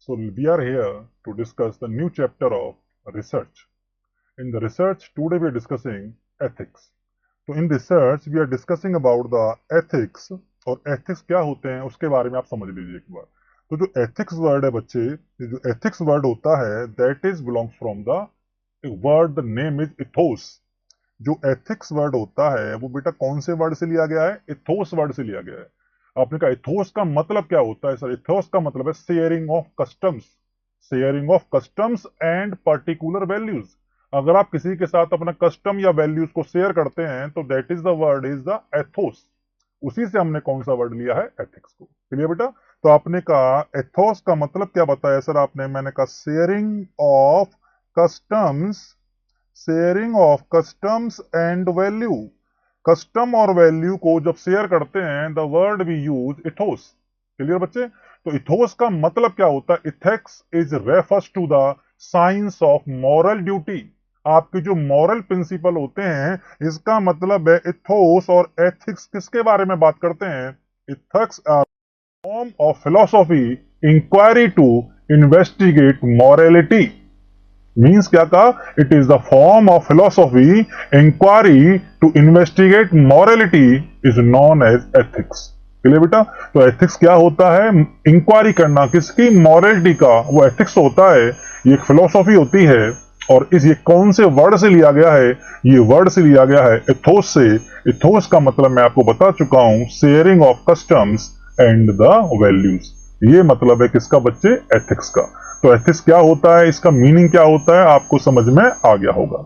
So we are here to discuss the new chapter of research. In the research, today we are discussing ethics. So in research, we are discussing about the ethics और ethics क्या होते हैं उसके बारे में आप समझ लीजिए एक बार। तो जो ethics वर्ड है बच्चे, ये जो ethics वर्ड होता है that is belongs from the word, the name is ethos. जो ethics वर्ड होता है वो बेटा कौन से वर्ड से लिया गया है? ethos वर्ड से लिया गया है। आपने कहा इथोस का मतलब क्या होता है? सर इथोस का मतलब है sharing of customs and particular values. अगर आप किसी के साथ अपना कस्टम या वैल्यूज को शेयर करते हैं तो that is the word is the Athos. उसी से हमने कौन सा वर्ड लिया है? एथिक्स को। क्लियर बेटा? तो आपने कहा एथोस का मतलब क्या बताया सर आपने? मैंने कहा customs sharing of customs and value. Custom और वैल्यू को जब शेयर करते हैं the word we use ethos. Clear बच्चे? तो इथोस का मतलब क्या होता है? Ethics is refers to the science of moral duty. आपके जो मॉरल प्रिंसिपल होते हैं इसका मतलब है इथोस। और एथिक्स किसके बारे में बात करते हैं? Ethics are form of philosophy inquiry to investigate morality. Means क्या कहा? It is the form of philosophy inquiry to investigate morality is known as ethics. Clear बेटा? तो एथिक्स क्या होता है? इंक्वायरी करना किसकी? मॉरलिटी का। वो एथिक्स होता है, ये एक फिलोसॉफी होती है। और ये कौन से वर्ड से लिया गया है? ये वर्ड से लिया गया है एथोस से। एथोस का मतलब मैं आपको बता चुका हूं, sharing of customs and the values. ये मतलब है किसका बच्चे? एथिक्स का। तो एथिक्स क्या होता है, इसका मीनिंग क्या होता है, आपको समझ में आ गया होगा।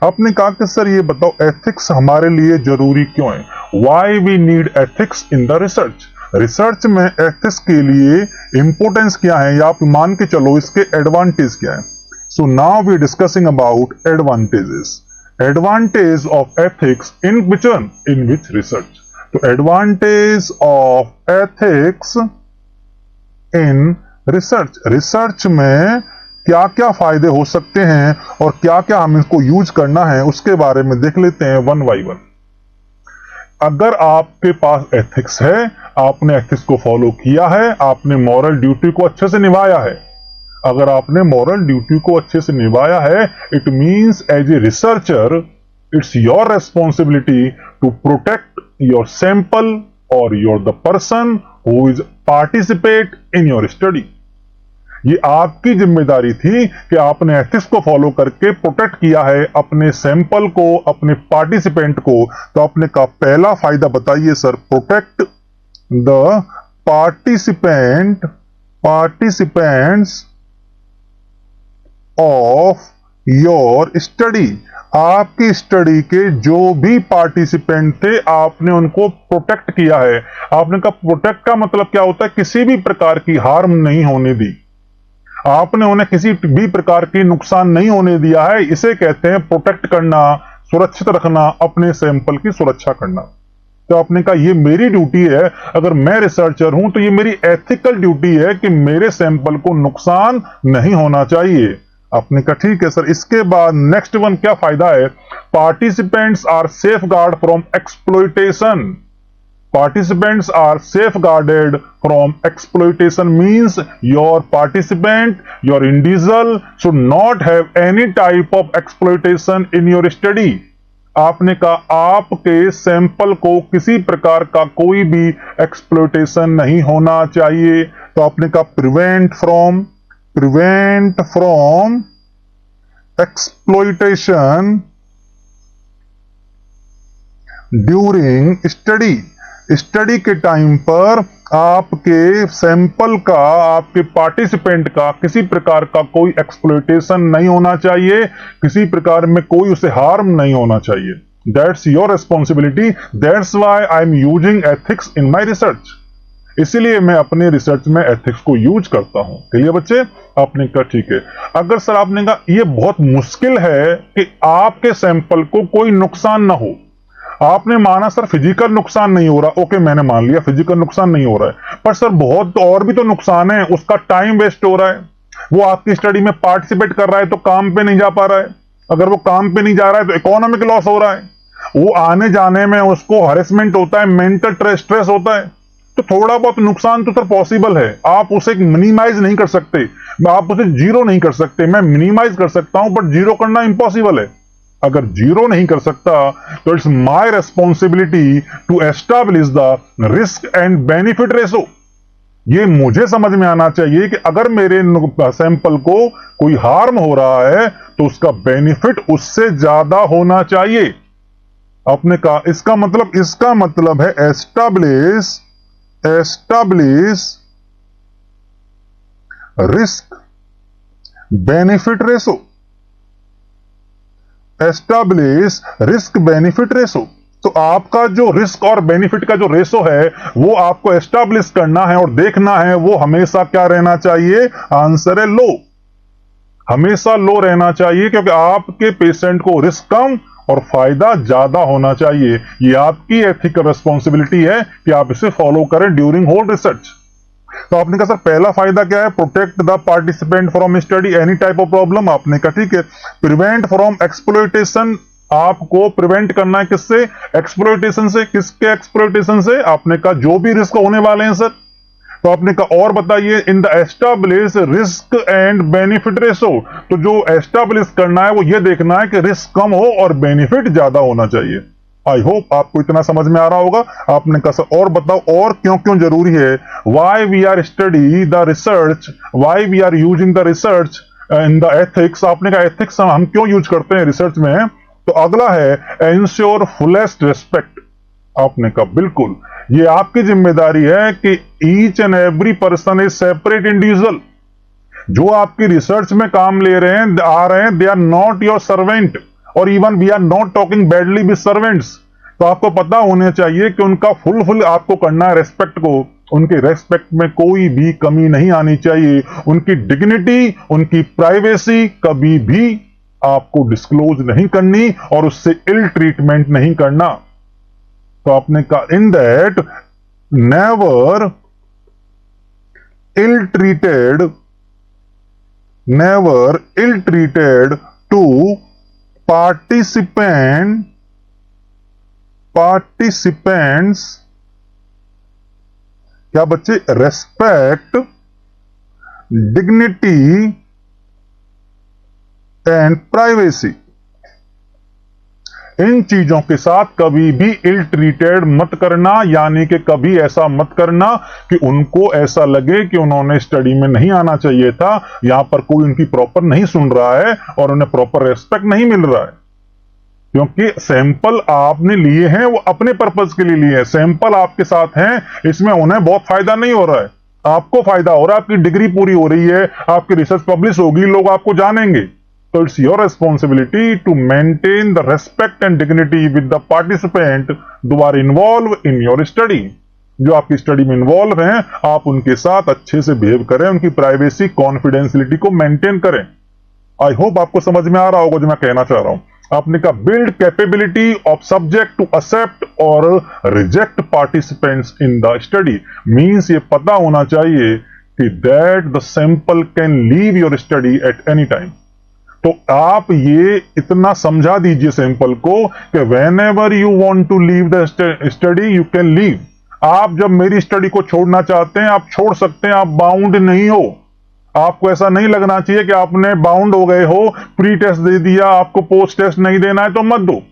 आपने कहा कि सर ये बताओ एथिक्स हमारे लिए जरूरी क्यों है? Why we need ethics in the research. Research में एथिक्स के लिए इंपोर्टेंस क्या है, या आप मान के चलो इसके एडवांटेज क्या है। So now we discussing about advantages. Advantage of ethics in which research. तो advantage of ethics in research में क्या क्या फायदे हो सकते हैं और क्या क्या हम इसको यूज करना है उसके बारे में देख लेते हैं वन बाई वन। अगर आपके पास एथिक्स है, आपने एथिक्स को फॉलो किया है, आपने मॉरल ड्यूटी को अच्छे से निभाया है। अगर आपने मॉरल ड्यूटी को अच्छे से निभाया है, it means as a researcher it's your responsibility to protect your sample और your the person who is participate in your study. ये आपकी जिम्मेदारी थी कि आपने एथिक्स को फॉलो करके प्रोटेक्ट किया है अपने सैंपल को, अपने पार्टिसिपेंट को। तो आपने कहा पहला फायदा बताइए sir. Protect the participants of your study. आपकी स्टडी के जो भी पार्टिसिपेंट थे आपने उनको प्रोटेक्ट किया है। आपने कहा प्रोटेक्ट का मतलब क्या होता है? किसी भी प्रकार की हार्म नहीं होने दी, आपने उन्हें किसी भी प्रकार की नुकसान नहीं होने दिया है। इसे कहते हैं प्रोटेक्ट करना, सुरक्षित रखना, अपने सैंपल की सुरक्षा करना। तो आपने कहा ये मेरी ड्यूटी है, अगर मैं रिसर्चर हूं तो ये मेरी एथिकल ड्यूटी है कि मेरे सैंपल को नुकसान नहीं होना चाहिए। आपने कहा ठीक है सर। इसके बाद नेक्स्ट वन क्या फायदा है? Participants are safe guard from exploitation. Participants are safeguarded from exploitation means your participant, your individual should not have any type of exploitation in your study. आपने कहा आपके सैंपल को किसी प्रकार का कोई भी एक्सप्लोइटेशन नहीं होना चाहिए। तो आपने कहा prevent from exploitation during study के टाइम पर आपके सैंपल का, आपके पार्टिसिपेंट का किसी प्रकार का कोई एक्सप्लॉयटेशन नहीं होना चाहिए, किसी प्रकार में कोई उसे हार्म नहीं होना चाहिए। That's your responsibility, that's why I am using ethics in my research. इसीलिए मैं अपने रिसर्च में एथिक्स को यूज करता हूं। चलिए बच्चे, आपने कहा ठीक है। अगर सर आपने कहा यह बहुत मुश्किल है कि आपके सैंपल को कोई नुकसान ना हो, आपने माना सर फिजिकल नुकसान नहीं हो रहा, ओके मैंने मान लिया फिजिकल नुकसान नहीं हो रहा है, पर सर बहुत और भी तो नुकसान है। उसका टाइम वेस्ट हो रहा है, वो आपकी स्टडी में पार्टिसिपेट कर रहा है तो काम पे नहीं जा पा रहा है। अगर वो काम पे नहीं जा रहा है तो इकोनॉमिक लॉस हो रहा है, वो आने जाने में उसको हरेसमेंट होता है, मेंटल स्ट्रेस होता है। तो थोड़ा बहुत नुकसान तो सर पॉसिबल है, आप उसे मिनिमाइज नहीं कर सकते, आप उसे जीरो नहीं कर सकते। मैं मिनिमाइज कर सकता हूं बट जीरो करना इंपॉसिबल है। अगर जीरो नहीं कर सकता तो it's my responsibility to establish the risk and benefit ratio. ये मुझे समझ में आना चाहिए कि अगर मेरे सैंपल को कोई हार्म हो रहा है तो उसका बेनिफिट उससे ज्यादा होना चाहिए। आपने कहा इसका मतलब है establish risk benefit ratio. Establish risk benefit ratio. तो आपका जो रिस्क और बेनिफिट का जो रेशो है वो आपको एस्टैब्लिश करना है और देखना है वो हमेशा क्या रहना चाहिए। आंसर है लो, हमेशा लो रहना चाहिए, क्योंकि आपके पेशेंट को रिस्क कम और फायदा ज्यादा होना चाहिए। ये आपकी एथिकल रिस्पॉन्सिबिलिटी है कि आप इसे फॉलो करें ड्यूरिंग होल रिसर्च। तो आपने कहा सर पहला फायदा क्या है, protect the participant from study any type of problem. आपने कहा ठीक है। प्रिवेंट फ्रॉम एक्सप्लॉयटेशन, आपको प्रिवेंट करना है किससे, एक्सप्लॉयटेशन से। किसके एक्सप्लॉयटेशन से, आपने कहा जो भी रिस्क होने वाले हैं सर। तो आपने कहा और बताइए, in the establish risk and benefit ratio. तो जो एस्टैब्लिश करना है वो ये देखना है कि रिस्क कम हो और बेनिफिट ज्यादा होना चाहिए। आई होप आपको इतना समझ में आ रहा होगा। आपने कहा सर और बताओ और क्यों क्यों जरूरी है, why we are study the research, why we are using the research in the ethics. आपने कहा एथिक्स हम क्यों यूज करते हैं रिसर्च में। तो अगला है एंश्योर फुलेस्ट रिस्पेक्ट। आपने कहा बिल्कुल ये आपकी जिम्मेदारी है कि each and every person is separate individual. जो आपकी रिसर्च में काम ले रहे हैं आ रहे हैं, they are not your servant, और even we are not talking badly with servants. तो आपको पता होना चाहिए कि उनका फुल आपको करना है रेस्पेक्ट को, उनके रेस्पेक्ट में कोई भी कमी नहीं आनी चाहिए। उनकी डिग्निटी, उनकी प्राइवेसी कभी भी आपको डिस्क्लोज नहीं करनी और उससे इल ट्रीटमेंट नहीं करना। तो आपने कहा in that never ill treated to participants क्या बच्चे, रेस्पेक्ट, डिग्निटी एंड प्राइवेसी। इन चीजों के साथ कभी भी इल ट्रीटेड मत करना, यानी कि कभी ऐसा मत करना कि उनको ऐसा लगे कि उन्होंने स्टडी में नहीं आना चाहिए था, यहां पर कोई उनकी प्रॉपर नहीं सुन रहा है और उन्हें प्रॉपर रेस्पेक्ट नहीं मिल रहा है। क्योंकि सैंपल आपने लिए हैं वो अपने पर्पज के लिए लिए हैं, सैंपल आपके साथ हैं, इसमें उन्हें बहुत फायदा नहीं हो रहा है, आपको फायदा हो रहा है, आपकी डिग्री पूरी हो रही है, आपकी रिसर्च पब्लिश होगी, लोग आपको जानेंगे। तो it's your responsibility to maintain the respect and dignity with the participant those are involve in your study. जो आपकी स्टडी में इन्वॉल्व हैं आप उनके साथ अच्छे से बिहेव करें, उनकी प्राइवेसी कॉन्फिडेंशियलिटी को मेंटेन करें। आई होप आपको समझ में आ रहा होगा जो मैं कहना चाह रहा हूं। आपने कहा build capability of subject to accept और reject participants in the study. Means ये पता होना चाहिए कि that the sample can leave your study at any time. तो आप ये इतना समझा दीजिए सैंपल को कि whenever you want to leave the study you can leave. आप जब मेरी स्टडी को छोड़ना चाहते हैं आप छोड़ सकते हैं, आप बाउंड नहीं हो। आपको ऐसा नहीं लगना चाहिए कि आपने बाउंड हो गए हो, प्री टेस्ट दे दिया, आपको पोस्ट टेस्ट नहीं देना है तो मत दो।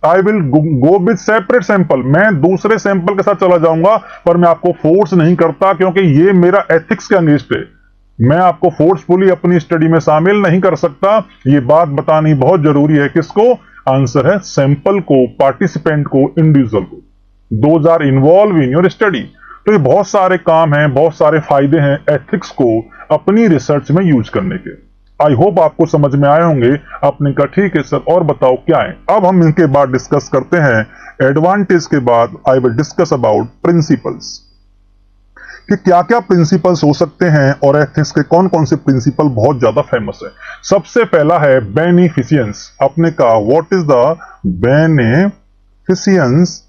I will go with separate sample, मैं दूसरे सैंपल के साथ चला जाऊंगा, पर मैं आपको फोर्स नहीं करता क्योंकि ये मेरा एथिक्स के अगेंस्ट है। मैं आपको फोर्सफुली अपनी स्टडी में शामिल नहीं कर सकता। ये बात बतानी बहुत जरूरी है। किसको? आंसर है सैंपल को, पार्टिसिपेंट को, इंडिविजुअल को। Those are involve in your study. तो ये बहुत सारे काम हैं, बहुत सारे फायदे हैं एथिक्स को अपनी रिसर्च में यूज करने के। आई होप आपको समझ में आए होंगे। आपने कहा ठीक है सर और बताओ क्या है। अब हम इनके बाद डिस्कस करते हैं एडवांटेज के बाद I will discuss about principles, कि क्या क्या प्रिंसिपल्स हो सकते हैं और एथिक्स के कौन कौन से प्रिंसिपल बहुत ज्यादा फेमस है। सबसे पहला है बेनिफिशियंस। आपने कहा व्हाट इज द बेनिफिशियंस।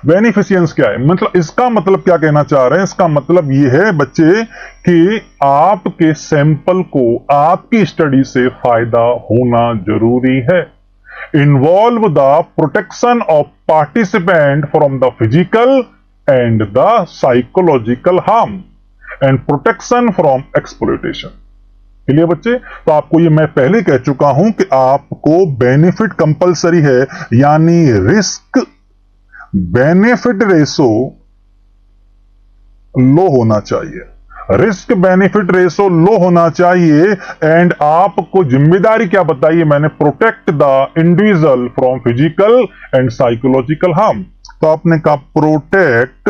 बेनिफिशियंस क्या है, मतलब इसका मतलब क्या कहना चाह रहे हैं, इसका मतलब ये है बच्चे कि आपके सैंपल को आपकी स्टडी से फायदा होना जरूरी है। involve the protection of participant from the physical and the psychological harm and protection from exploitation. Clear बच्चे? तो आपको ये मैं पहले कह चुका हूं कि आपको बेनिफिट कंपलसरी है, यानी रिस्क बेनिफिट रेशो लो होना चाहिए, रिस्क बेनिफिट रेशो लो होना चाहिए। एंड आपको जिम्मेदारी क्या बताइए मैंने? Protect the individual from physical and psychological harm. तो आपने कहा protect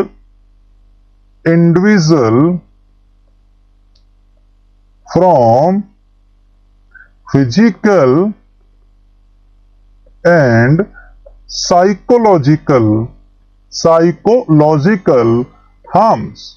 individual from physical and psychological harms.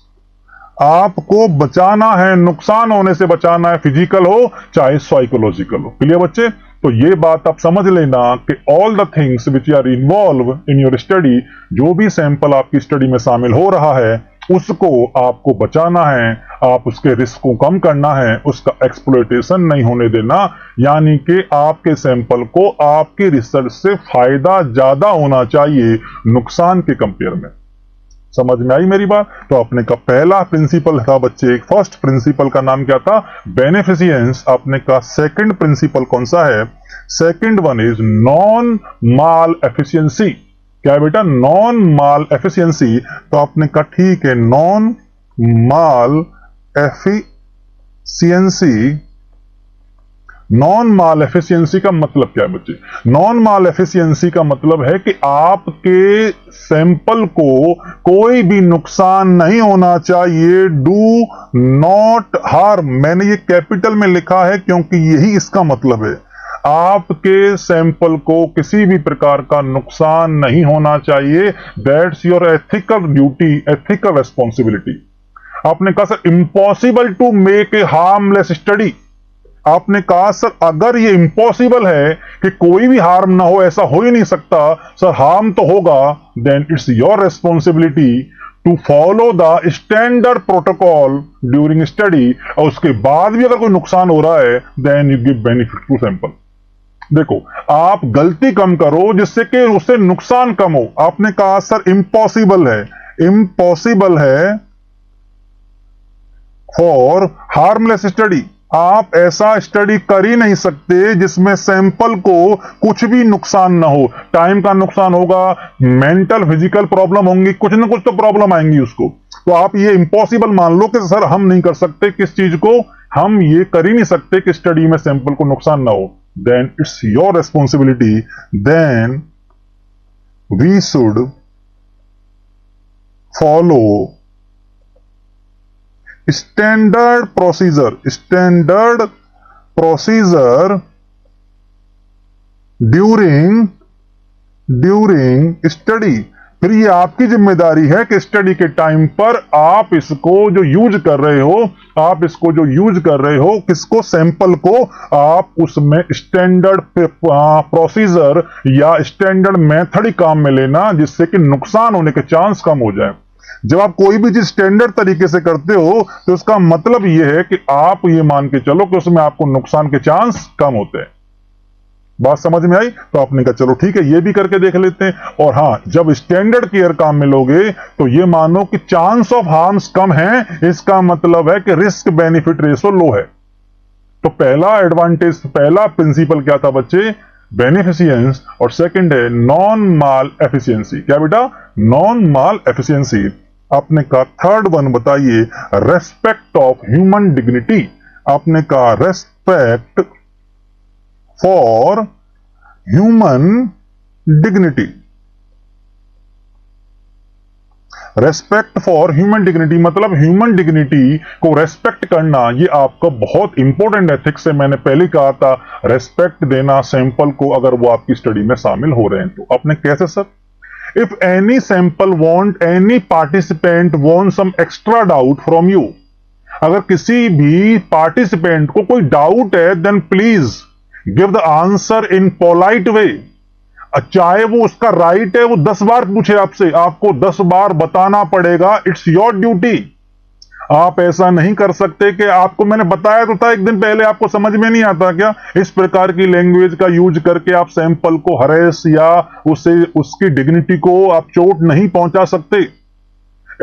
आपको बचाना है, नुकसान होने से बचाना है, फिजिकल हो चाहे साइकोलॉजिकल हो। क्लियर बच्चे? तो ये बात आप समझ लेना कि all the things which are involve in your study, जो भी सैंपल आपकी स्टडी में शामिल हो रहा है उसको आपको बचाना है, आप उसके रिस्क को कम करना है, उसका एक्सप्लॉयटेशन नहीं होने देना, यानी कि आपके सैंपल को आपकी रिसर्च से फायदा ज्यादा होना चाहिए नुकसान के कंपेयर में। समझ में आई मेरी बात? तो आपने का पहला प्रिंसिपल था बच्चे, फर्स्ट प्रिंसिपल का नाम क्या था? बेनिफिशियंस। आपने का सेकंड प्रिंसिपल कौन सा है? Second one is non mall efficiency. क्या है बेटा? नॉन माल एफिशिएंसी। तो आपने कहा ठीक है, नॉन माल एफिशिएंसी। नॉन माल एफिशिएंसी का मतलब क्या है बच्चे? नॉन माल एफिशिएंसी का मतलब है कि आपके सैंपल को कोई भी नुकसान नहीं होना चाहिए। डू नॉट हार्म, मैंने ये कैपिटल में लिखा है क्योंकि यही इसका मतलब है। आपके सैंपल को किसी भी प्रकार का नुकसान नहीं होना चाहिए। That's your ethical duty, ethical responsibility. आपने कहा sir impossible to make a harmless study. आपने कहा सर अगर ये इम्पॉसिबल है कि कोई भी हार्म ना हो, ऐसा हो ही नहीं सकता सर, हार्म तो होगा, then it's your responsibility to follow the standard protocol during study. और उसके बाद भी अगर कोई नुकसान हो रहा है then you give benefit to sample. देखो, आप गलती कम करो जिससे कि उससे नुकसान कम हो। आपने कहा सर इम्पॉसिबल है, इम्पॉसिबल है फॉर हार्मलेस स्टडी। आप ऐसा स्टडी कर ही नहीं सकते जिसमें सैंपल को कुछ भी नुकसान ना हो। टाइम का नुकसान होगा, मेंटल फिजिकल प्रॉब्लम होंगी, कुछ ना कुछ तो प्रॉब्लम आएंगी उसको। तो आप ये इम्पॉसिबल मान लो कि सर हम नहीं कर सकते, किस चीज को? हम ये कर ही नहीं सकते कि स्टडी में सैंपल को नुकसान ना हो। Then it's your responsibility, then we should follow standard procedure during study. फिर ये आपकी जिम्मेदारी है कि स्टडी के टाइम पर आप इसको जो यूज कर रहे हो, किसको? सैंपल को, आप उसमें स्टैंडर्ड प्रोसीजर या स्टैंडर्ड मेथड ही काम में लेना जिससे कि नुकसान होने के चांस कम हो जाए। जब आप कोई भी चीज स्टैंडर्ड तरीके से करते हो तो उसका मतलब यह है कि आप ये मान के चलो कि उसमें आपको नुकसान के चांस कम होते हैं। बात समझ में आई? तो आपने कहा चलो ठीक है, ये भी करके देख लेते हैं। और हाँ, जब स्टैंडर्ड केयर काम में लोगे तो ये मानो कि चांस ऑफ हार्म्स कम है, इसका मतलब है कि रिस्क बेनिफिट रेशो लो है। तो पहला एडवांटेज, पहला प्रिंसिपल क्या था बच्चे? बेनिफिशियंस। और सेकंड है नॉन माल एफिशिएंसी। क्या बेटा? नॉन माल एफिशिएंसी। आपने कहा थर्ड वन बताइए, रेस्पेक्ट ऑफ ह्यूमन डिग्निटी। आपने कहा respect for human dignity. Respect for human dignity मतलब ह्यूमन डिग्निटी को रेस्पेक्ट करना, ये आपका बहुत इंपॉर्टेंट एथिक्स है। मैंने पहले कहा था रेस्पेक्ट देना सैंपल को अगर वो आपकी स्टडी में शामिल हो रहे हैं तो। आपने कैसे sir? If any sample want any participant want some extra doubt from you, अगर किसी भी पार्टिसिपेंट को कोई डाउट है then please give the answer in polite way. चाहे वो उसका राइट है वो 10 बार पूछे आपसे, आपको 10 बार बताना पड़ेगा। It's your duty. आप ऐसा नहीं कर सकते कि आपको मैंने बताया तो था एक दिन पहले, आपको समझ में नहीं आता क्या? इस प्रकार की लैंग्वेज का यूज करके आप सैंपल को हरेस या उसे उसकी डिग्निटी को आप चोट नहीं पहुंचा सकते।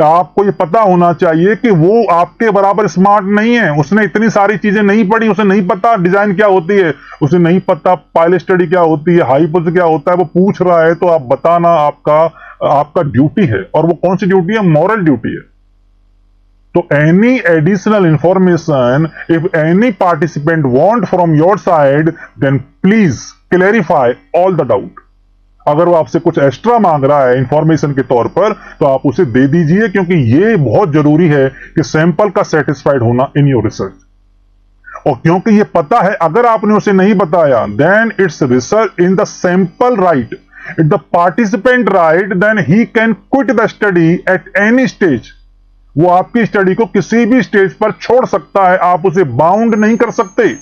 आपको ये पता होना चाहिए कि वो आपके बराबर स्मार्ट नहीं है, उसने इतनी सारी चीजें नहीं पढ़ी, उसे नहीं पता डिजाइन क्या होती है, उसे नहीं पता पाइल स्टडी क्या होती है, हाइपोथेसिस क्या होता है। वो पूछ रहा है तो आप बताना आपका ड्यूटी है, और वो कौन सी ड्यूटी है? मॉरल ड्यूटी है। तो any additional information, if any participant want from your side, then please clarify all the doubt. अगर वो आपसे कुछ एक्स्ट्रा मांग रहा है इंफॉर्मेशन के तौर पर, तो आप उसे दे दीजिए, क्योंकि ये बहुत जरूरी है कि सैंपल का सेटिस्फाइड होना इन योर रिसर्च। और क्योंकि ये पता है, अगर आपने उसे नहीं बताया, then it's research in the sample right, it the participant right, then he can quit the study at any stage. वो आपकी स्टडी को किसी भी स्टेज पर छोड़ सकता है, आप उसे बाउंड नहीं कर सकते।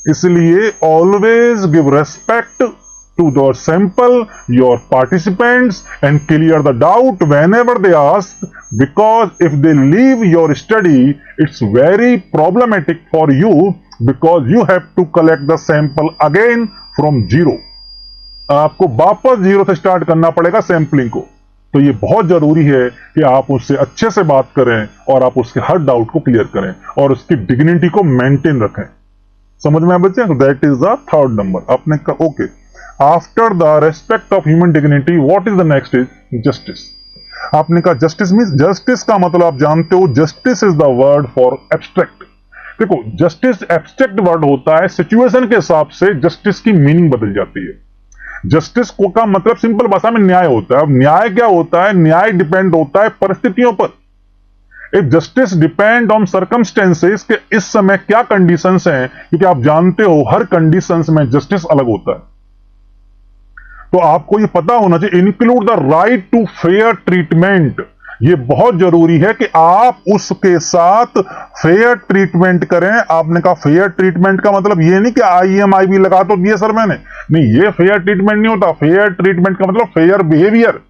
इसलिए always give respect to the sample, your participants, and clear the doubt whenever they ask, because if they leave your study, it's very problematic for you, because you have to collect the sample again from zero. आपको वापस zero से start करना पड़ेगा sampling को। तो ये बहुत जरूरी है कि आप उससे अच्छे से बात करें और आप उसके हर डाउट को क्लियर करें और उसकी डिग्निटी को मेंटेन रखें। समझ में आया बच्चे? That is the third number. आपने कहा okay, after the respect of human dignity what is the next is justice. आपने कहा जस्टिस मींस, जस्टिस का मतलब आप जानते हो, justice is the word for abstract. देखो, जस्टिस एब्स्ट्रैक्ट वर्ड होता है, सिचुएशन के हिसाब से जस्टिस की मीनिंग बदल जाती है। जस्टिस को का मतलब सिंपल भाषा में न्याय होता है। अब न्याय क्या होता है? न्याय डिपेंड होता है परिस्थितियों पर। If justice depend on circumstances के इस समय क्या कंडीशंस हैं, क्योंकि आप जानते हो हर कंडीशंस में जस्टिस अलग होता है। तो आपको ये पता होना चाहिए, include the right to fair treatment. ये बहुत जरूरी है कि आप उसके साथ फेयर ट्रीटमेंट करें। आपने कहा फेयर ट्रीटमेंट का मतलब ये नहीं कि IMIB लगा तो दिए सर मैंने, नहीं, ये फेयर ट्रीटमेंट नहीं होता। फेयर ट्रीटमेंट का मतलब फेयर बिहेवियर।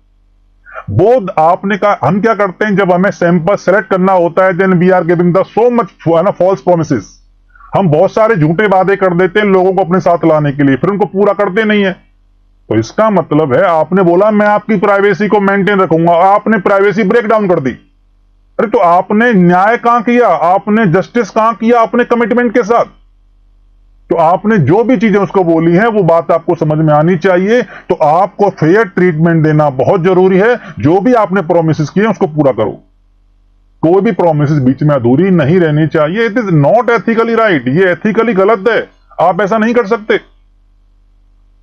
बोध आपने कहा हम क्या करते हैं, जब हमें सैंपल सेलेक्ट करना होता है, then we are giving the so much false promises. हम बहुत सारे झूठे वादे कर देते हैं लोगों को अपने साथ लाने के लिए, फिर उनको पूरा करते नहीं है। तो इसका मतलब है, आपने बोला मैं आपकी प्राइवेसी को मेंटेन रखूंगा, आपने प्राइवेसी ब्रेक डाउन कर दी। अरे तो आपने न्याय कहां किया, आपने जस्टिस कहां किया अपने कमिटमेंट के साथ? तो आपने जो भी चीजें उसको बोली हैं वो बात आपको समझ में आनी चाहिए। तो आपको फेयर ट्रीटमेंट देना बहुत जरूरी है। जो भी आपने प्रोमिस किए उसको पूरा करो। कोई भी प्रोमिस बीच में अधूरी नहीं रहनी चाहिए। It is not ethically right, ये एथिकली गलत है, आप ऐसा नहीं कर सकते।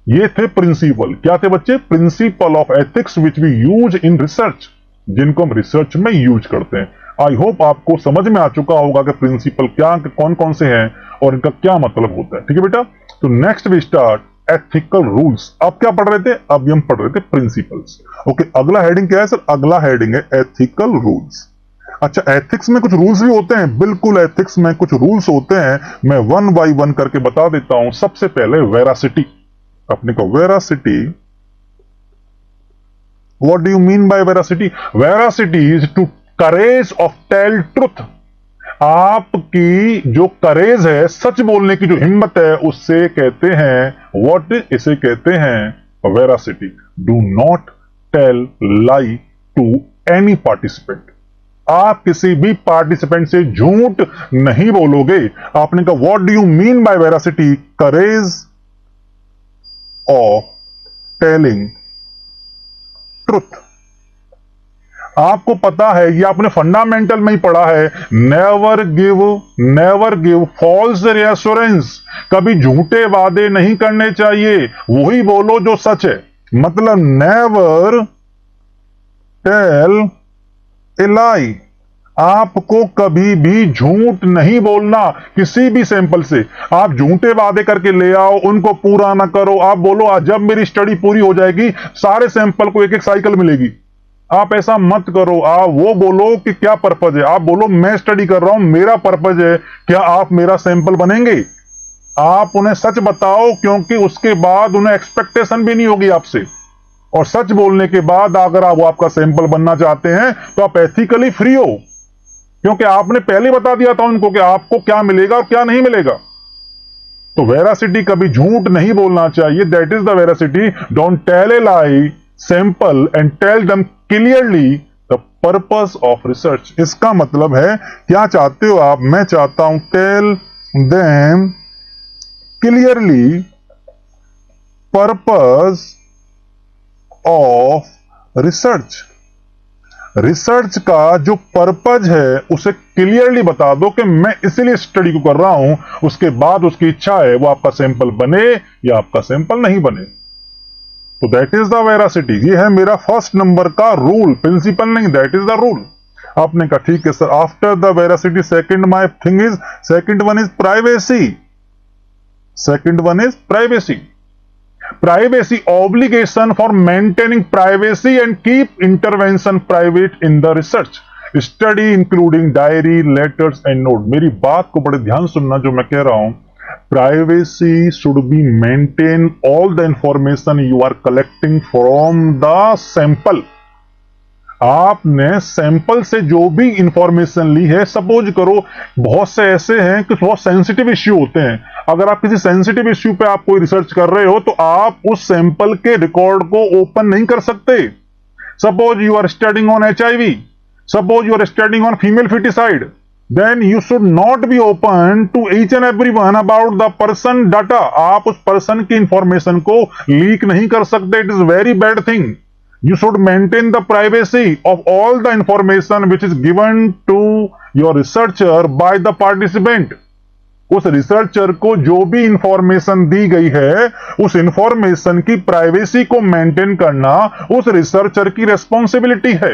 ये थे प्रिंसिपल। क्या थे बच्चे? Principle of ethics which we use in research, जिनको हम रिसर्च में यूज करते हैं। आई होप आपको समझ में आ चुका होगा कि प्रिंसिपल क्या, कौन कौन से हैं और इनका क्या मतलब होता है। ठीक है बेटा, तो next we start ethical rules. अब क्या पढ़ रहे थे? अभी हम पढ़ रहे थे प्रिंसिपल्स। ओके, अगला हेडिंग क्या है सर? अगला हेडिंग है एथिकल रूल्स। अच्छा, एथिक्स में कुछ रूल्स भी होते हैं? बिल्कुल, एथिक्स में कुछ रूल्स होते हैं। मैं वन बाई वन करके बता देता हूं। सबसे पहले वेरासिटी। अपने को veracity, what do you mean by veracity? Veracity is to courage of tell truth. आपकी जो करेज है, सच बोलने की जो हिम्मत है, उससे कहते हैं व्हाट? इसे कहते हैं veracity. Do not tell lie to any participant. आप किसी भी पार्टिसिपेंट से झूठ नहीं बोलोगे। आपने कहा what do you mean by veracity? Courage of telling truth. आपको पता है, ये आपने फंडामेंटल में ही पढ़ा है, नेवर गिव फॉल्स रिएश्योरेंस। कभी झूठे वादे नहीं करने चाहिए, वही बोलो जो सच है। मतलब नेवर टेल ए लाई। आपको कभी भी झूठ नहीं बोलना किसी भी सैंपल से। आप झूठे वादे करके ले आओ, उनको पूरा ना करो। आप बोलो आज जब मेरी स्टडी पूरी हो जाएगी सारे सैंपल को एक एक साइकिल मिलेगी। आप ऐसा मत करो। आप वो बोलो कि क्या पर्पज है। आप बोलो मैं स्टडी कर रहा हूं, मेरा पर्पज है, क्या आप मेरा सैंपल बनेंगे? आप उन्हें सच बताओ, क्योंकि उसके बाद उन्हें एक्सपेक्टेशन भी नहीं होगी आपसे। और सच बोलने के बाद अगर आप आपका सैंपल बनना चाहते हैं तो आप एथिकली फ्री हो। क्योंकि आपने पहले बता दिया था उनको कि आपको क्या मिलेगा और क्या नहीं मिलेगा। तो वेरासिटी कभी झूठ नहीं बोलना चाहिए। That is the veracity. Don't tell a lie, sample and tell them clearly the purpose of research. इसका मतलब है क्या चाहते हो आप? मैं चाहता हूं tell them clearly purpose of research. Research का जो पर्पज है उसे क्लियरली बता दो कि मैं इसलिए स्टडी को कर रहा हूं, उसके बाद उसकी इच्छा है वो आपका सैंपल बने या आपका सैंपल नहीं बने। तो दैट इज द वेरासिटी। ये है मेरा फर्स्ट नंबर का रूल, प्रिंसिपल नहीं, दैट इज द रूल। आपने कहा ठीक है sir. After the veracity second my thing is, second one is privacy. Second one is privacy. Privacy obligation for maintaining privacy and keep intervention private in the research study including diary, letters and note। मेरी बात को बड़े ध्यान सुनना जो मैं कह रहा हूं। Privacy should be maintained all the information you are collecting from the sample। आपने सैंपल से जो भी इंफॉर्मेशन ली है, सपोज करो बहुत से ऐसे हैं कि बहुत सेंसिटिव इश्यू होते हैं। अगर आप किसी सेंसिटिव इश्यू पे आप कोई रिसर्च कर रहे हो तो आप उस सैंपल के रिकॉर्ड को ओपन नहीं कर सकते। Suppose you are studying on HIV, suppose you are studying on female foeticide, then you should not be open to each and everyone about the person data. आप उस पर्सन की information को leak नहीं कर सकते। It is very bad thing. You should maintain the privacy of all the information which is given to your researcher by the participant। उस researcher को जो भी इंफॉर्मेशन दी गई है उस इंफॉर्मेशन की प्राइवेसी को मेंटेन करना उस रिसर्चर की रेस्पॉन्सिबिलिटी है।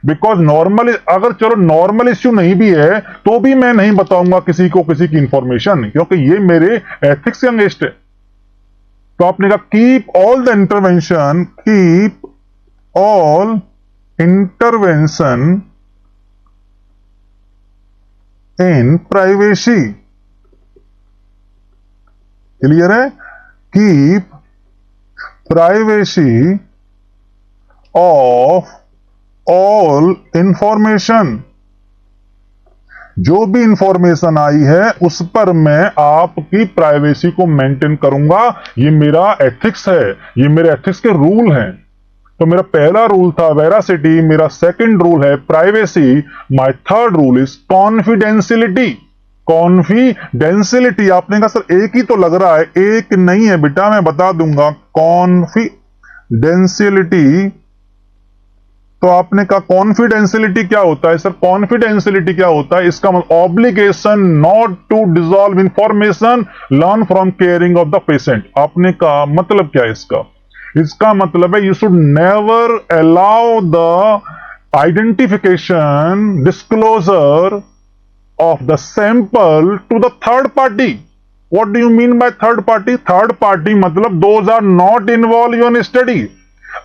बिकॉज नॉर्मल, अगर चलो नॉर्मल इश्यू नहीं भी है तो भी मैं नहीं बताऊंगा किसी को किसी की इंफॉर्मेशन, क्योंकि ये मेरे एथिक्स के अगेंस्ट है। तो आपने कहा keep all the intervention, keep all intervention in privacy। Clear है? keep privacy of all information। जो भी इंफॉर्मेशन आई है उस पर मैं आपकी प्राइवेसी को मेंटेन करूंगा। ये मेरा एथिक्स है, ये मेरे एथिक्स के रूल हैं। तो मेरा पहला रूल था वेरासिटी, मेरा सेकंड रूल है privacy, my third rule is confidentiality. Confidentiality. आपने कहा सर एक ही तो लग रहा है। एक नहीं है बेटा, मैं बता दूंगा। कॉन्फिडेंशियलिटी। तो आपने कहा कॉन्फिडेंशियलिटी क्या होता है? सर कॉन्फिडेंशियलिटी क्या होता है? इसका मतलब obligation not to dissolve information learn from caring of the patient. आपने कहा मतलब क्या है इसका? इसका मतलब है you should never allow the identification, disclosure of the sample to the third party. What do you mean by third party? Third party मतलब those are not involve in study.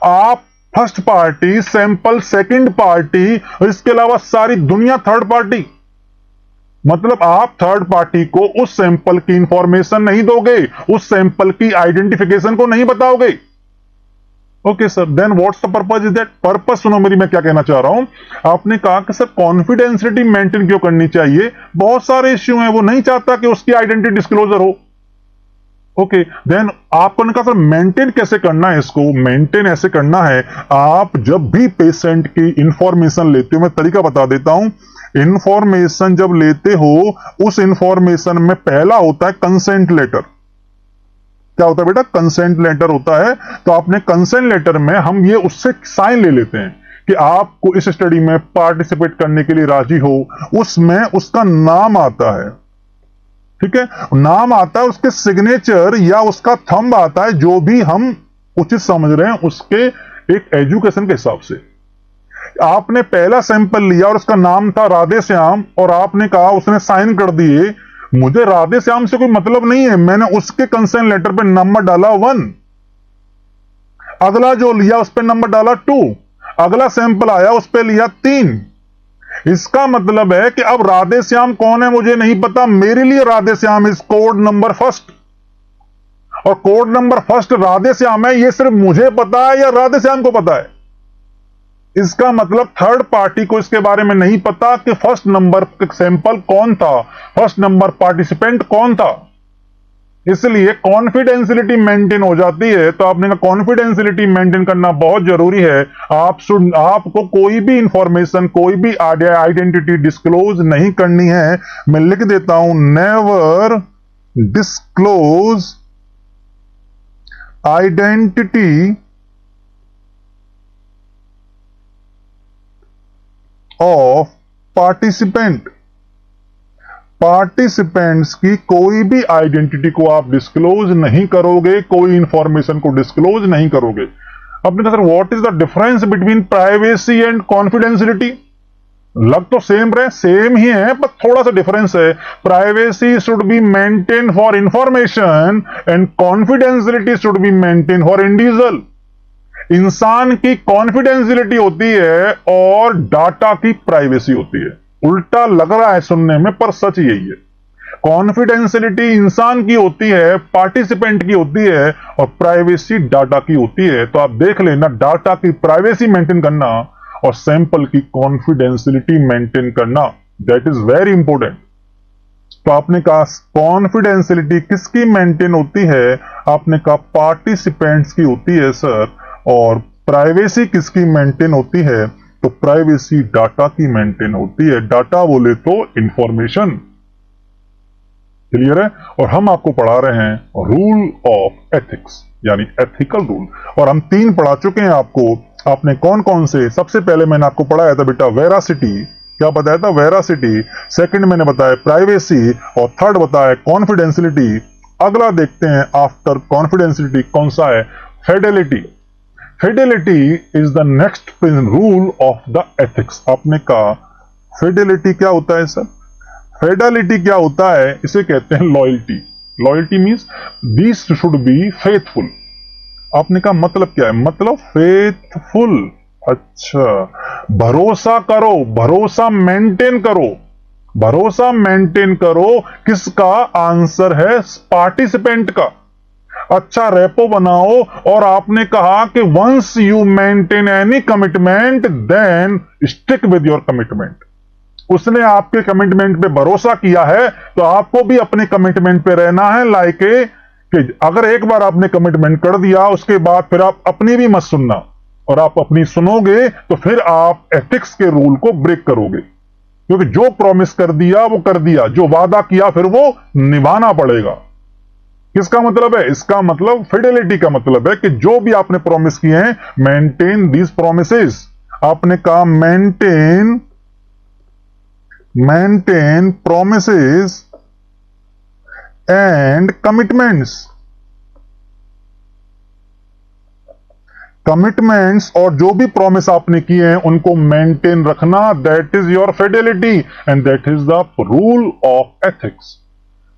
आप first party, sample second party, और इसके अलावा सारी दुनिया third party. मतलब आप third party को उस सैंपल की इंफॉर्मेशन नहीं दोगे, उस सैंपल की आइडेंटिफिकेशन को नहीं बताओगे। Okay sir, then what's the purpose is that? Purpose सुनो मेरी, मैं क्या कहना चाह रहा हूं। आपने कहा कि सर कॉन्फिडेंशियलिटी मेंटेन क्यों करनी चाहिए? बहुत सारे इश्यू हैं, वो नहीं चाहता कि उसकी आइडेंटिटी डिस्क्लोजर हो। ओके, देन आपने कहा सर मेंटेन कैसे करना है इसको? मेंटेन ऐसे करना है, आप जब भी पेशेंट की इंफॉर्मेशन लेते हो, मैं तरीका बता देता हूं। इंफॉर्मेशन जब लेते हो उस इंफॉर्मेशन में पहला होता है कंसेंट लेटर। क्या होता है बेटा? कंसेंट लेटर होता है। तो आपने कंसेंट लेटर में हम ये उससे साइन ले लेते हैं कि आपको इस स्टडी में पार्टिसिपेट करने के लिए राजी हो। उसमें उसका नाम आता है, ठीक है, नाम आता है, उसके सिग्नेचर या उसका थंब आता है, जो भी हम उचित समझ रहे हैं उसके एक एजुकेशन के हिसाब से। आपने पहला सैंपल लिया और उसका नाम था राधे श्याम, और आपने कहा, उसने साइन कर दिए, मुझे राधे श्याम से कोई मतलब नहीं है, मैंने उसके कंसेंट लेटर पे नंबर डाला 1। अगला जो लिया उस पे नंबर डाला 2। अगला सैंपल आया उस पे लिया 3। इसका मतलब है कि अब राधे श्याम कौन है मुझे नहीं पता, मेरे लिए Radhe Shyam is code number first. और code number first Radhe Shyam है, ये सिर्फ मुझे पता है या राधे श्याम को पता है? इसका मतलब थर्ड पार्टी को इसके बारे में नहीं पता कि फर्स्ट नंबर सैंपल कौन था, फर्स्ट नंबर पार्टिसिपेंट कौन था, इसलिए कॉन्फिडेंशियलिटी मेंटेन हो जाती है। तो आपने कहा कॉन्फिडेंशियलिटी मेंटेन करना बहुत जरूरी है। आपको कोई भी इंफॉर्मेशन, कोई भी आइडेंटिटी डिस्क्लोज नहीं करनी है। मैं लिख देता हूं, never disclose identity of participant. Participants की कोई भी आइडेंटिटी को आप डिस्क्लोज नहीं करोगे, कोई इंफॉर्मेशन को डिस्क्लोज नहीं करोगे। आपने कहा sir what is the difference between privacy and confidentiality? लग तो सेम रहे, सेम ही है, पर थोड़ा सा डिफरेंस है। Privacy should be maintain for information and confidentiality should be maintain for individual. इंसान की कॉन्फिडेंशियलिटी होती है और डाटा की प्राइवेसी होती है। उल्टा लग रहा है सुनने में, पर सच यही है। कॉन्फिडेंशियलिटी इंसान की होती है, पार्टिसिपेंट की होती है, और प्राइवेसी डाटा की होती है। तो आप देख लेना, डाटा की प्राइवेसी मेंटेन करना और सैंपल की कॉन्फिडेंशियलिटी मेंटेन करना, दैट इज वेरी इंपॉर्टेंट। तो आपने कहा कॉन्फिडेंशियलिटी किसकी मेंटेन होती है? आपने कहा पार्टिसिपेंट्स की होती है सर। और प्राइवेसी किसकी मेंटेन होती है? तो प्राइवेसी डाटा की मेंटेन होती है। डाटा बोले तो इंफॉर्मेशन। क्लियर है? और हम आपको पढ़ा रहे हैं रूल ऑफ एथिक्स, यानी एथिकल रूल। और हम 3 पढ़ा चुके हैं आपको। आपने कौन कौन से? सबसे पहले मैंने आपको पढ़ाया था बेटा वेरासिटी। क्या बताया था? वेरासिटी। सेकंड मैंने बताया प्राइवेसी, और थर्ड बताया कॉन्फिडेंशियलिटी। अगला देखते हैं आफ्टर कॉन्फिडेंशियलिटी कौन सा है? Fidelity. Fidelity is the next rule of the ethics. आपने कहा फिडेलिटी क्या होता है सर? फिडेलिटी क्या होता है? इसे कहते हैं loyalty. Loyalty means this should be faithful. आपने कहा मतलब क्या है? मतलब फेथफुल। अच्छा, भरोसा करो, भरोसा मेंटेन करो। भरोसा मेंटेन करो किसका? आंसर है पार्टिसिपेंट का। अच्छा रेपो बनाओ। और आपने कहा कि once you maintain any commitment then stick with your commitment. उसने आपके कमिटमेंट पे भरोसा किया है तो आपको भी अपने कमिटमेंट पे रहना है। लाइक कि अगर एक बार आपने कमिटमेंट कर दिया, उसके बाद फिर आप अपनी भी मत सुनना, और आप अपनी सुनोगे तो फिर आप एथिक्स के रूल को ब्रेक करोगे। क्योंकि जो प्रॉमिस कर दिया वो कर दिया, जो वादा किया फिर वो निभाना पड़ेगा। किसका मतलब है? इसका मतलब फिडेलिटी का मतलब है कि जो भी आपने प्रॉमिस किए हैं, मेंटेन दीज प्रोमिसेस। आपने कहा maintain promises and commitments. Commitments और जो भी प्रॉमिस आपने किए हैं उनको मेंटेन रखना, that is your Fidelity and that is the rule of ethics.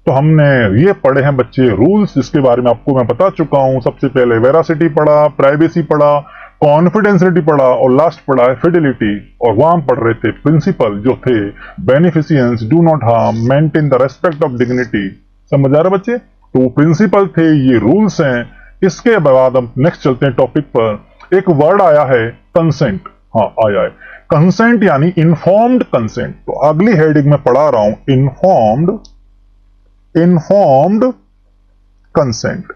तो हमने ये पढ़े हैं बच्चे रूल्स, जिसके बारे में आपको मैं बता चुका हूं। सबसे पहले वेरासिटी पढ़ा, प्राइवेसी पढ़ा, कॉन्फिडेंशियलिटी पढ़ा, और लास्ट पढ़ा है फिडेलिटी। और वहां पढ़ रहे थे प्रिंसिपल जो थे beneficence, do not harm, maintain the respect of dignity. समझ आ रहा बच्चे? तो प्रिंसिपल थे, ये रूल्स हैं। इसके बाद हम नेक्स्ट चलते हैं टॉपिक पर। एक वर्ड आया है कंसेंट। हाँ आया है कंसेंट, यानी इन्फॉर्म्ड कंसेंट। तो अगली हेडिंग में पढ़ा रहा हूं informed consent.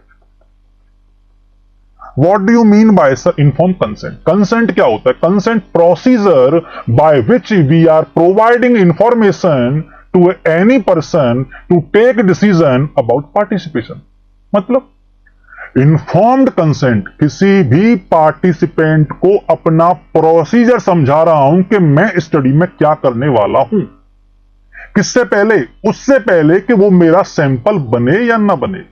What do you mean by sir informed consent? Consent क्या होता है? Consent procedure by which we are providing information to any person to take decision about participation. मतलब इन्फॉर्म्ड कंसेंट किसी भी पार्टिसिपेंट को अपना प्रोसीजर समझा रहा हूं कि मैं स्टडी में क्या करने वाला हूं। किससे पहले? उससे पहले कि वो मेरा सैंपल बने या ना बने।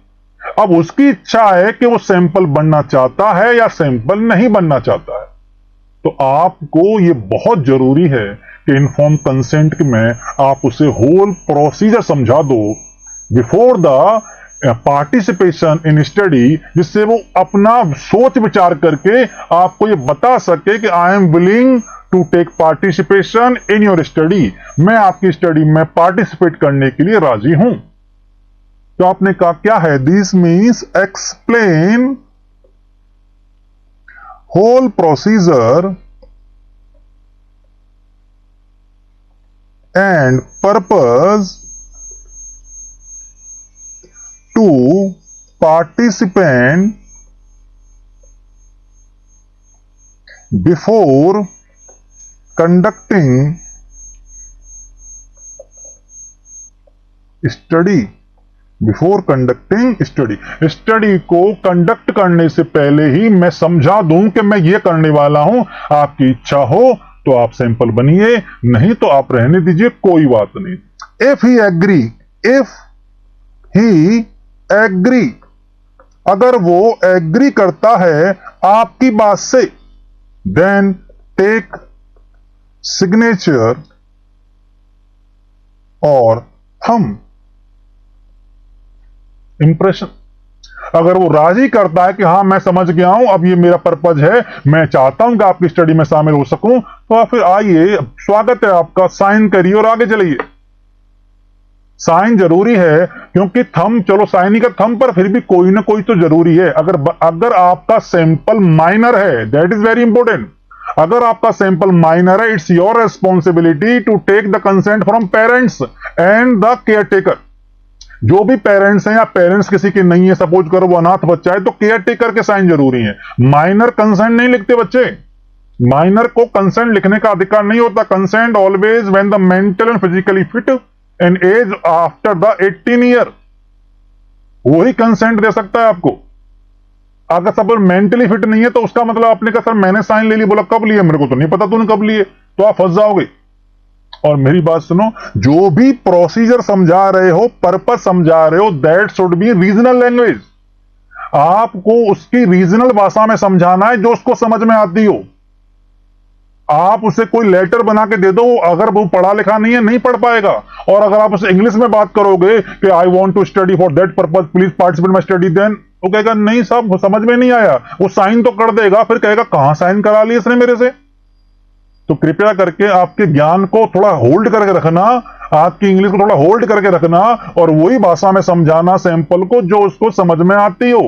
अब उसकी इच्छा है कि वो सैंपल बनना चाहता है या सैंपल नहीं बनना चाहता है। तो आपको ये बहुत जरूरी है कि इन्फॉर्म कंसेंट में आप उसे होल प्रोसीजर समझा दो before the participation in study, जिससे वो अपना सोच विचार करके आपको ये बता सके कि I am willing to take participation in your study. मैं आपकी स्टडी में पार्टिसिपेट करने के लिए राजी हूं। तो आपने कहा क्या है? This means explain whole procedure and purpose to participant before conducting study. Before conducting study को कंडक्ट करने से पहले ही मैं समझा दूं कि मैं ये करने वाला हूं। आपकी इच्छा हो तो आप सैंपल बनिए, नहीं तो आप रहने दीजिए, कोई बात नहीं। इफ ही एग्री, अगर वो एग्री करता है आपकी बात से, देन टेक सिग्नेचर और थंब इंप्रेशन। अगर वो राजी करता है कि हाँ मैं समझ गया हूं, अब ये मेरा पर्पज है, मैं चाहता हूं कि आपकी स्टडी में शामिल हो सकूं, तो फिर आइए, स्वागत है आपका, साइन करिए और आगे चलिए। साइन जरूरी है, क्योंकि थंब, चलो साइन ही का थंब, पर फिर भी कोई ना कोई तो जरूरी है। अगर आपका सैंपल माइनर है, दैट इज वेरी इंपॉर्टेंट। अगर आपका सैंपल माइनर है, it's your responsibility to take the consent from parents and the care taker. जो भी पेरेंट्स हैं या पेरेंट्स किसी के नहीं है, सपोज करो वो अनाथ बच्चा है, तो केयर टेकर के साइन जरूरी है। माइनर कंसेंट नहीं लिखते बच्चे, माइनर को कंसेंट लिखने का अधिकार नहीं होता। Consent always when the mental and physically fit and age after the 18 year, वही कंसेंट दे सकता है आपको। अगर सपोज मेंटली फिट नहीं है तो उसका मतलब आपने कहा सर मैंने साइन ले ली, बोला कब लिए, मेरे को तो नहीं पता तूने कब लिए, तो आप फंस जाओगे। और मेरी बात सुनो, जो भी प्रोसीजर समझा रहे हो, पर्पस समझा रहे हो, that should be regional language. आपको उसकी रीजनल भाषा में समझाना है जो उसको समझ में आती हो। आप उसे कोई लेटर बना के दे दो, अगर वो पढ़ा लिखा नहीं है नहीं पढ़ पाएगा। और अगर आप उसे इंग्लिश में बात करोगे कि I want to study for that purpose, please participate my study, then वो कहेगा नहीं साहब समझ में नहीं आया। वो साइन तो कर देगा, फिर कहेगा कहां साइन करा लिया इसने मेरे से। तो कृपया करके आपके ज्ञान को थोड़ा होल्ड करके रखना, आपकी इंग्लिश को थोड़ा होल्ड करके रखना, और वही भाषा में समझाना सैंपल को जो उसको समझ में आती हो।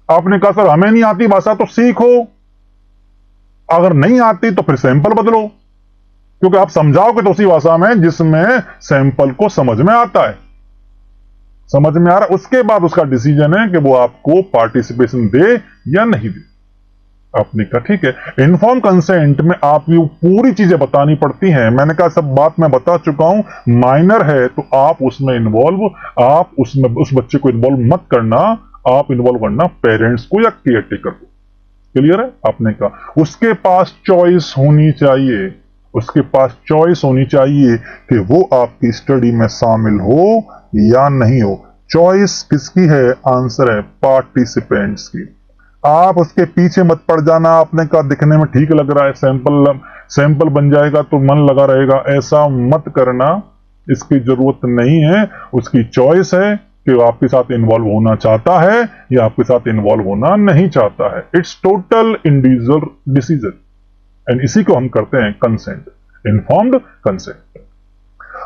आपने कहा सर हमें नहीं आती भाषा, तो सीखो। अगर नहीं आती तो फिर सैंपल बदलो, क्योंकि आप समझाओगे तो उसी भाषा में जिसमें सैंपल को समझ में आता है। समझ में आ रहा है, उसके बाद उसका डिसीजन है कि वो आपको पार्टिसिपेशन दे या नहीं दे। आपने कहा ठीक है। इन्फॉर्म कंसेंट में आप ये पूरी चीजें बतानी पड़ती हैं। मैंने कहा सब बात मैं बता चुका हूं। माइनर है तो आप उसमें इन्वॉल्व, आप उसमें उस बच्चे को इन्वॉल्व मत करना, आप इन्वॉल्व करना पेरेंट्स को या केयर टेकर को। क्लियर है? आपने कहा उसके पास चॉइस होनी चाहिए, उसके पास चॉइस होनी चाहिए कि वो आपकी स्टडी में शामिल हो या नहीं हो। चॉइस किसकी है? आंसर है पार्टिसिपेंट्स की। आप उसके पीछे मत पड़ जाना। आपने कहा दिखने में ठीक लग रहा है, सैंपल बन जाएगा तो मन लगा रहेगा, ऐसा मत करना, इसकी जरूरत नहीं है। उसकी चॉइस है कि वो आपके साथ इन्वॉल्व होना चाहता है या आपके साथ इन्वॉल्व होना नहीं चाहता है। It's total individual decision, and इसी को हम करते हैं कंसेंट, इन्फॉर्म्ड कंसेंट।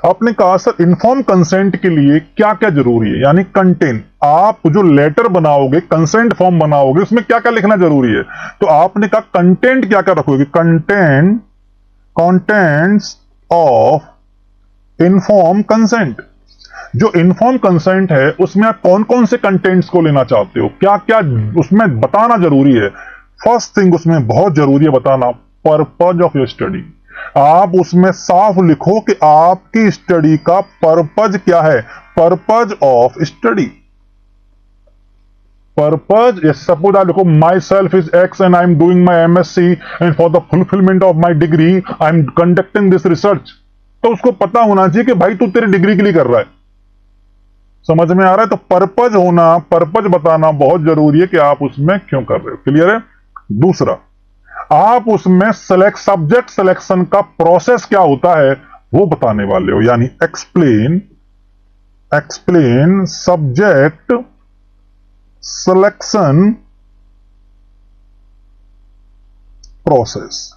आपने कहा सर इन्फॉर्म कंसेंट के लिए क्या क्या जरूरी है, यानी कंटेंट। आप जो लेटर बनाओगे, कंसेंट फॉर्म बनाओगे, उसमें क्या क्या लिखना जरूरी है। तो आपने कहा कंटेंट क्या क्या रखोगे। Contents of inform consent. जो इन्फॉर्म कंसेंट है उसमें आप कौन कौन से कंटेंट्स को लेना चाहते हो, क्या क्या उसमें बताना जरूरी है। फर्स्ट थिंग उसमें बहुत जरूरी है बताना, पर्पज ऑफ योर स्टडी। आप उसमें साफ लिखो कि आपकी स्टडी का पर्पज क्या है। Purpose of study, purpose, suppose आप लिखो my self is x and I am doing my MSc and for the fulfilment of my degree I am conducting this research. तो उसको पता होना चाहिए कि भाई तू तेरी डिग्री के लिए कर रहा है। समझ में आ रहा है? तो पर्पज होना, पर्पज बताना बहुत जरूरी है कि आप उसमें क्यों कर रहे हो। क्लियर है? दूसरा, आप उसमें सब्जेक्ट सिलेक्शन का प्रोसेस क्या होता है वो बताने वाले हो, यानी एक्सप्लेन सब्जेक्ट सिलेक्शन प्रोसेस।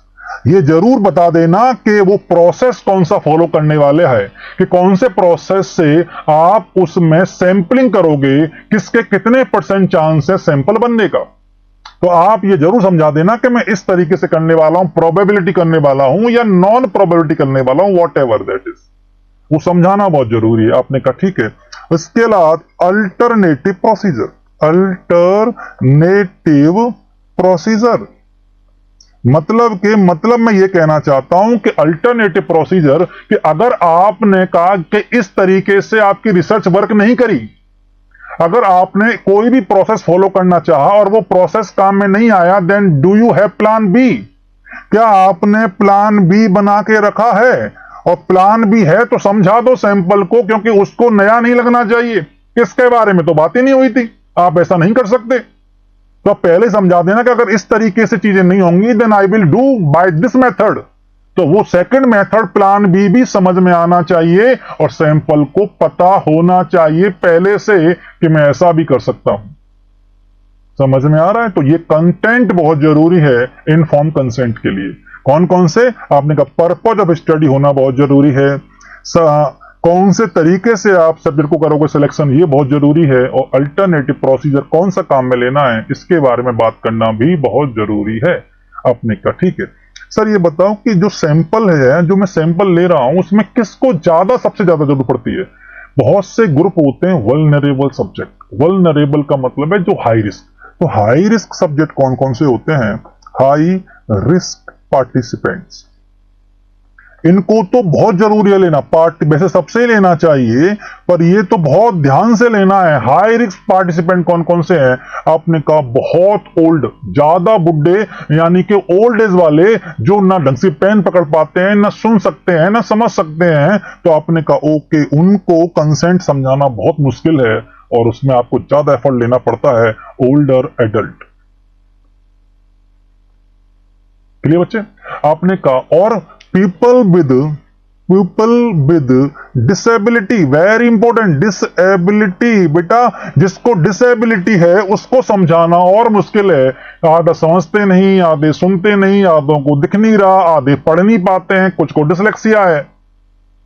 ये जरूर बता देना कि वो प्रोसेस कौन सा फॉलो करने वाले हैं, कि कौन से प्रोसेस से आप उसमें सैंपलिंग करोगे, किसके कितने % चांस है सैंपल बनने का। तो आप ये जरूर समझा देना कि मैं इस तरीके से करने वाला हूं, प्रोबेबिलिटी करने वाला हूं या नॉन प्रोबेबिलिटी करने वाला हूं, वॉट एवर दैट इज। वो समझाना बहुत जरूरी है। आपने कहा ठीक है। इसके अलावा अल्टरनेटिव प्रोसीजर, अल्टरनेटिव प्रोसीजर मतलब मैं ये कहना चाहता हूं कि अल्टरनेटिव प्रोसीजर, कि अगर आपने कहा कि इस तरीके से आपकी रिसर्च वर्क नहीं करी, अगर आपने कोई भी प्रोसेस फॉलो करना चाहा और वो प्रोसेस काम में नहीं आया, then do you have plan B? क्या आपने प्लान बी बना के रखा है? और प्लान बी है तो समझा दो सैंपल को, क्योंकि उसको नया नहीं लगना चाहिए। इसके बारे में तो बात ही नहीं हुई थी, आप ऐसा नहीं कर सकते। तो आप पहले समझा देना कि अगर इस तरीके से चीजें नहीं होंगी, then I will do by this method. तो वो सेकंड मेथड प्लान बी भी समझ में आना चाहिए और सैंपल को पता होना चाहिए पहले से कि मैं ऐसा भी कर सकता हूं। समझ में आ रहा है? तो ये कंटेंट बहुत जरूरी है इनफॉर्म कंसेंट के लिए। कौन कौन से? आपने कहा पर्पज ऑफ स्टडी होना बहुत जरूरी है, कौन से तरीके से आप सब्जेक्ट को करोगे सिलेक्शन, ये बहुत जरूरी है, और अल्टरनेटिव प्रोसीजर कौन सा काम में लेना है इसके बारे में बात करना भी बहुत जरूरी है। आपने कहा ठीक है सर, ये बताओ कि जो सैंपल है, जो मैं सैंपल ले रहा हूं, उसमें किसको सबसे ज्यादा जरूरत पड़ती है? बहुत से ग्रुप होते हैं वल्नरेबल सब्जेक्ट। वल्नरेबल का मतलब है जो हाई रिस्क। तो हाई रिस्क सब्जेक्ट कौन कौन से होते हैं? हाई रिस्क पार्टिसिपेंट्स, इनको तो बहुत जरूरी है लेना। वैसे सबसे ही लेना चाहिए, पर ये तो बहुत ध्यान से लेना है। हाई रिस्क पार्टिसिपेंट कौन कौन से हैं? आपने कहा बहुत ओल्ड, ज्यादा बुढ़े, यानी कि ओल्ड एज वाले, जो ना ढंग से पेन पकड़ पाते हैं, ना सुन सकते हैं, ना समझ सकते हैं। तो आपने कहा ओके, उनको कंसेंट समझाना बहुत मुश्किल है और उसमें आपको ज्यादा एफर्ट लेना पड़ता है। ओल्डर एडल्ट, क्लियर बच्चे? आपने कहा और people with disability, very important, disability. बेटा जिसको डिसेबिलिटी है उसको समझाना और मुश्किल है। आधा समझते नहीं, आधे सुनते नहीं, आधों को दिख नहीं रहा, आधे पढ़ नहीं पाते हैं, कुछ को डिसलेक्सिया है।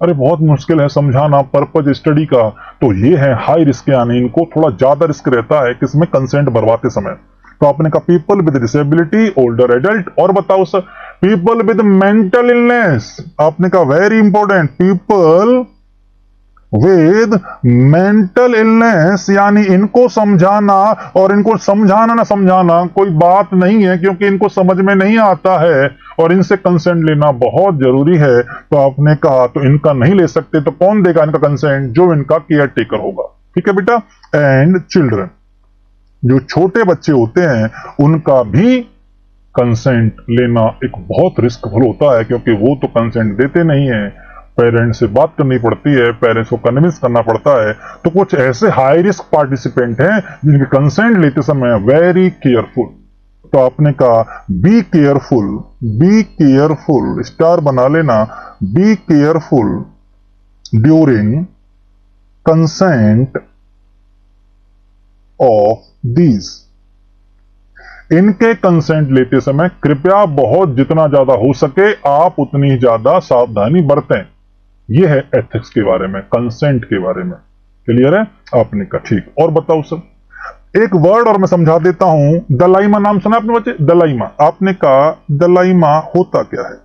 अरे बहुत मुश्किल है समझाना पर्पज स्टडी का। तो ये है हाई रिस्क, यानी इनको थोड़ा ज्यादा रिस्क रहता है किसमें? कंसेंट भरवाते समय। तो आपने कहा people with disability, older adult. और बताओ sir, people with mental illness, आपने कहा very important, people with mental illness, यानी इनको समझाना। और इनको समझाना ना समझाना कोई बात नहीं है, क्योंकि इनको समझ में नहीं आता है और इनसे कंसेंट लेना बहुत जरूरी है। तो आपने कहा तो इनका नहीं ले सकते, तो कौन देगा इनका कंसेंट? जो इनका केयर टेकर होगा। ठीक है बेटा। एंड चिल्ड्रन, जो छोटे बच्चे होते हैं उनका भी कंसेंट लेना एक बहुत रिस्कफुल होता है, क्योंकि वो तो कंसेंट देते नहीं है। पेरेंट्स से बात करनी पड़ती है, पेरेंट्स को कन्विंस करना पड़ता है। तो कुछ ऐसे हाई रिस्क पार्टिसिपेंट हैं जिनके कंसेंट लेते समय वेरी केयरफुल। तो आपने कहा be careful, be careful, star बना लेना, be careful during consent of these. इनके कंसेंट लेते समय कृपया बहुत जितना ज्यादा हो सके आप उतनी ज्यादा सावधानी बरतें। यह है एथिक्स के बारे में, कंसेंट के बारे में। क्लियर है? आपने कहा ठीक। और बताओ सर, एक वर्ड और मैं समझा देता हूं। दलाइमा नाम सुना आपने बच्चे? दलाइमा। आपने कहा दलाइमा होता क्या है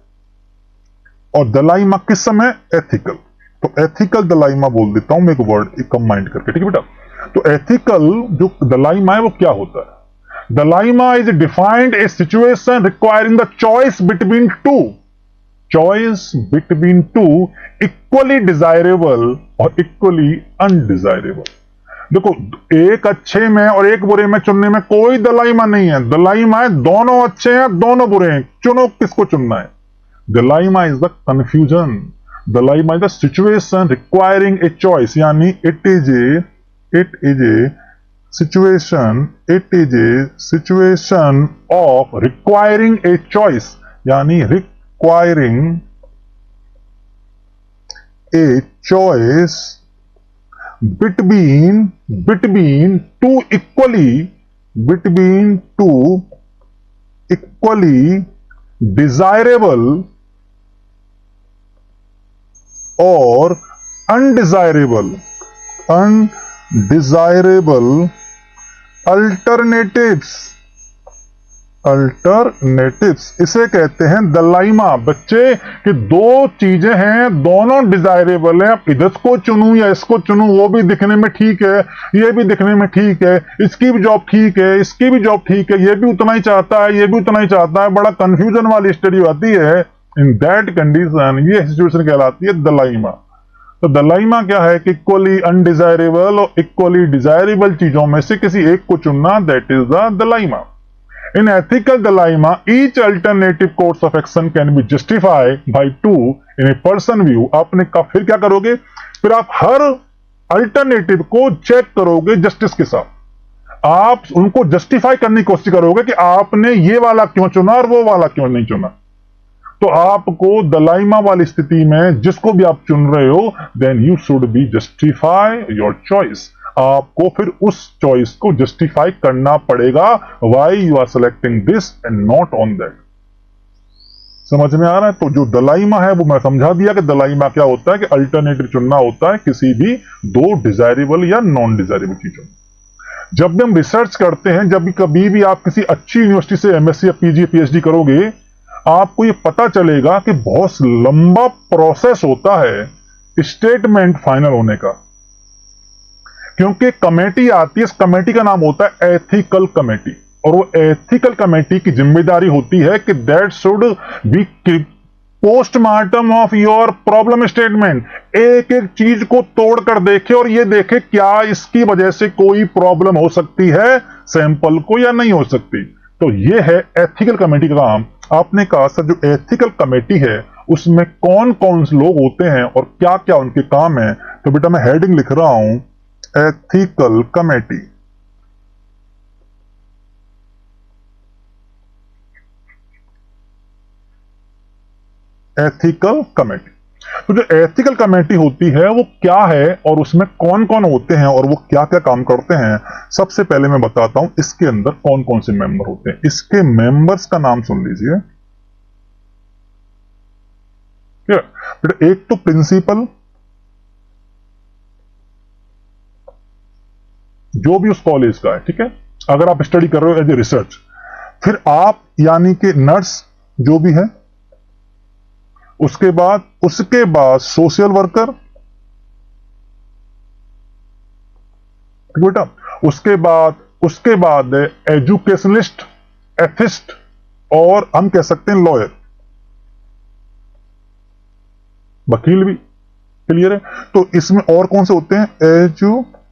और दलाइमा किस समय? एथिकल। तो एथिकल दलाइमा बोल देता हूं मैं, एक वर्ड एक कंबाइंड करके। ठीक है बेटा? तो एथिकल जो दलाइमा है वो क्या होता है? Dilemma is defined a situation requiring the choice between two equally desirable और equally undesirable। देखो, एक अच्छे में और एक बुरे में चुनने में कोई दलाइमा नहीं है। दलाइमा है दोनों अच्छे हैं दोनों बुरे हैं, चुनो किसको चुनना है। Dilemma is the confusion, dilemma is the situation requiring a choice, यानी it is a situation, it is a situation of requiring a choice, यानी requiring a choice between two equally desirable or undesirable alternatives। Alternatives, इसे कहते हैं दलाइमा बच्चे, कि दो चीजें हैं, दोनों डिजायरेबल है, अब इधर को चुनूं या इसको चुनूं, वो भी दिखने में ठीक है, ये भी दिखने में ठीक है, इसकी भी जॉब ठीक है, इसकी भी जॉब ठीक है, ये भी उतना ही चाहता है, ये भी उतना ही चाहता है, बड़ा कंफ्यूजन वाली स्टडी आती है। इन दैट कंडीशन ये सिचुएशन कहलाती है दलाइमा। तो दलाइमा क्या है कि इक्वली अनडिजायरेबल और इक्वली डिजायरेबल चीजों में से किसी एक को चुनना, that is the dilemma. In ethical dilemma, each alternative course of action can be justified by two in a person view। आपने कहा फिर क्या करोगे, फिर आप हर अल्टरनेटिव को चेक करोगे जस्टिस के साथ, आप उनको जस्टिफाई करने की कोशिश करोगे कि आपने ये वाला क्यों चुना और वो वाला क्यों नहीं चुना। तो आपको दलाइमा वाली स्थिति में जिसको भी आप चुन रहे हो, then you should be justify your choice, आपको फिर उस चॉइस को जस्टिफाई करना पड़ेगा, why you are selecting this and not on that. समझ में आ रहा है? तो जो दलाइमा है वो मैं समझा दिया कि दलाइमा क्या होता है, कि अल्टरनेटिव चुनना होता है किसी भी दो डिजायरेबल या नॉन डिजायरेबल चीजों में। जब भी हम रिसर्च करते हैं, जब भी कभी भी आप किसी अच्छी यूनिवर्सिटी से एमएससी या पीजी पीएचडी करोगे, आपको ये पता चलेगा कि बहुत लंबा प्रोसेस होता है स्टेटमेंट फाइनल होने का, क्योंकि कमेटी आती है, इस कमेटी का नाम होता है एथिकल कमेटी, और वो एथिकल कमेटी की जिम्मेदारी होती है कि that should be postmortem of your problem statement, एक एक चीज को तोड़कर देखे और ये देखे क्या इसकी वजह से कोई प्रॉब्लम हो सकती है सैंपल को या नहीं हो सकती। तो ये है एथिकल कमेटी का काम। आपने कहा सर जो एथिकल कमेटी है उसमें कौन कौन से लोग होते हैं और क्या क्या उनके काम है, तो बेटा मैं हेडिंग लिख रहा हूं, एथिकल कमेटी। एथिकल कमेटी, तो जो एथिकल कमेटी होती है वो क्या है और उसमें कौन कौन होते हैं और वो क्या क्या काम करते हैं, सबसे पहले मैं बताता हूं इसके अंदर कौन कौन से मेंबर होते हैं। इसके मेंबर्स का नाम सुन लीजिए। बेटा एक तो प्रिंसिपल, जो भी उस कॉलेज का है, ठीक है, अगर आप स्टडी कर रहे हो एज ए रिसर्च, फिर आप यानी कि नर्स जो भी है, उसके बाद सोशल वर्कर, बेटा उसके बाद एजुकेशनिस्ट, एथिस्ट, और हम कह सकते हैं लॉयर, वकील भी। क्लियर है? तो इसमें और कौन से होते हैं, एजुकेशनलिस्ट,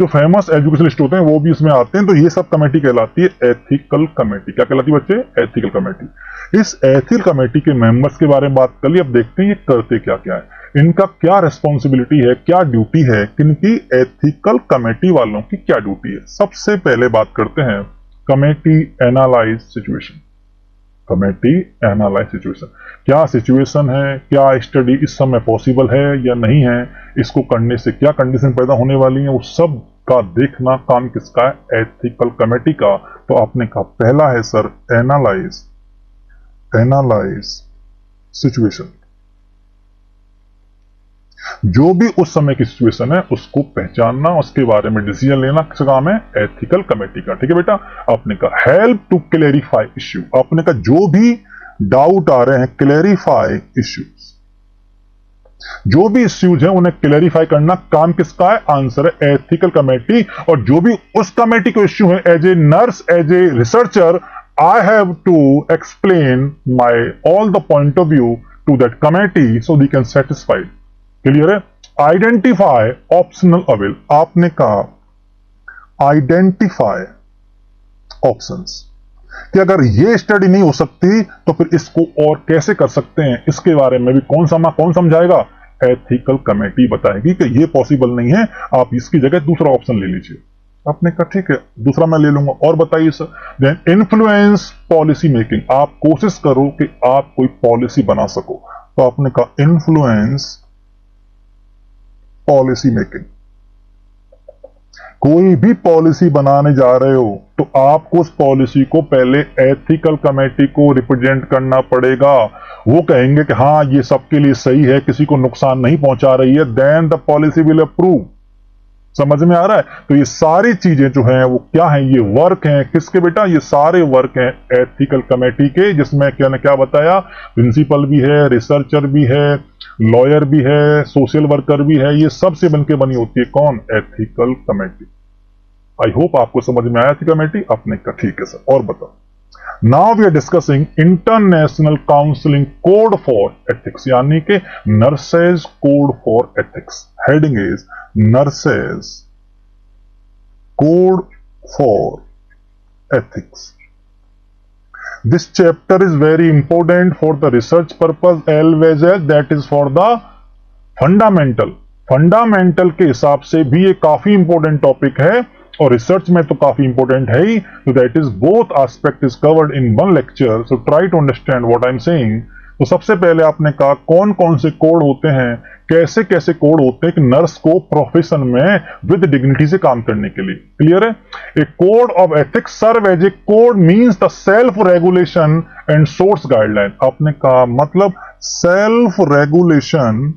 जो फेमस एजुकेशनिस्ट होते हैं वो भी इसमें आते हैं। तो ये सब कमेटी कहलाती है एथिकल कमेटी। क्या कहलाती है बच्चे? Ethical committee. इस एथिकल कमेटी के मेंबर्स के बारे में बात कर ली। अब देखते हैं ये करते क्या क्या है, इनका क्या रिस्पॉन्सिबिलिटी है, क्या ड्यूटी है, किनकी एथिकल कमेटी वालों की क्या ड्यूटी है। सबसे पहले बात करते हैं committee analyse situation. Committee analyse situation, क्या सिचुएशन है, क्या स्टडी इस समय पॉसिबल है या नहीं है, इसको करने से क्या कंडीशन पैदा होने वाली है, वो सब का देखना काम किसका है, एथिकल कमेटी का। तो आपने कहा पहला है सर एनालाइज सिचुएशन, जो भी उस समय की सिचुएशन है उसको पहचानना, उसके बारे में डिसीजन लेना किसका काम है, एथिकल कमेटी का। ठीक है बेटा? आपने कहा हेल्प टू क्लेरिफाई इश्यू, आपने कहा जो भी डाउट आ रहे हैं क्लेरिफाई इश्यूज, जो भी इश्यूज हैं उन्हें क्लेरिफाई करना काम किसका है, आंसर है एथिकल कमेटी। और जो भी उस कमेटी को इश्यू है, as a nurse, as a researcher, I have to explain my all the point of view to that committee so they can satisfy. Clear है? आइडेंटिफाई ऑप्शनल अवेल, आपने कहा identify options, कि अगर ये study नहीं हो सकती तो फिर इसको और कैसे कर सकते हैं, इसके बारे में भी कौन समझाएगा, एथिकल कमेटी बताएगी कि ये पॉसिबल नहीं है, आप इसकी जगह दूसरा ऑप्शन ले लीजिए। आपने कहा ठीक है दूसरा मैं ले लूंगा, और बताइए sir. Then influence policy making, आप कोशिश करो कि आप कोई पॉलिसी बना सको। तो आपने कहा इन्फ्लुएंस पॉलिसी मेकिंग, कोई भी पॉलिसी बनाने जा रहे हो तो आपको उस पॉलिसी को पहले एथिकल कमेटी को रिप्रेजेंट करना पड़ेगा। वो कहेंगे कि हाँ ये सबके लिए सही है, किसी को नुकसान नहीं पहुंचा रही है, then the policy will approve. समझ में आ रहा है? तो ये सारी चीजें जो हैं वो क्या हैं, ये वर्क हैं किसके बेटा, ये सारे वर्क हैं एथिकल कमेटी के, जिसमें क्या ने क्या बताया, प्रिंसिपल भी है, रिसर्चर भी है, लॉयर भी है, सोशल वर्कर भी है, ये सब से बनके बनी होती है कौन, एथिकल कमेटी। आई होप आपको समझ में आया थी कमेटी आपने कहा ठीक है सर, और बताओ। Now we are discussing international counselling code for ethics, यानी कि nurses code for ethics. Heading is nurses code for ethics. This chapter is very important for the research purpose as well as that is for the fundamental। Fundamental के हिसाब से भी ये काफी important topic है और रिसर्च में तो काफी इंपॉर्टेंट है ही। तो that is both aspect is covered in one lecture, so try to understand what I am saying. तो सबसे पहले आपने कहा कौन कौन से कोड होते हैं, कैसे कैसे कोड होते हैं कि नर्स को प्रोफेशन में विद डिग्निटी से काम करने के लिए। क्लियर है? A code of ethics serve as a code means the self regulation and source guideline. आपने कहा मतलब self regulation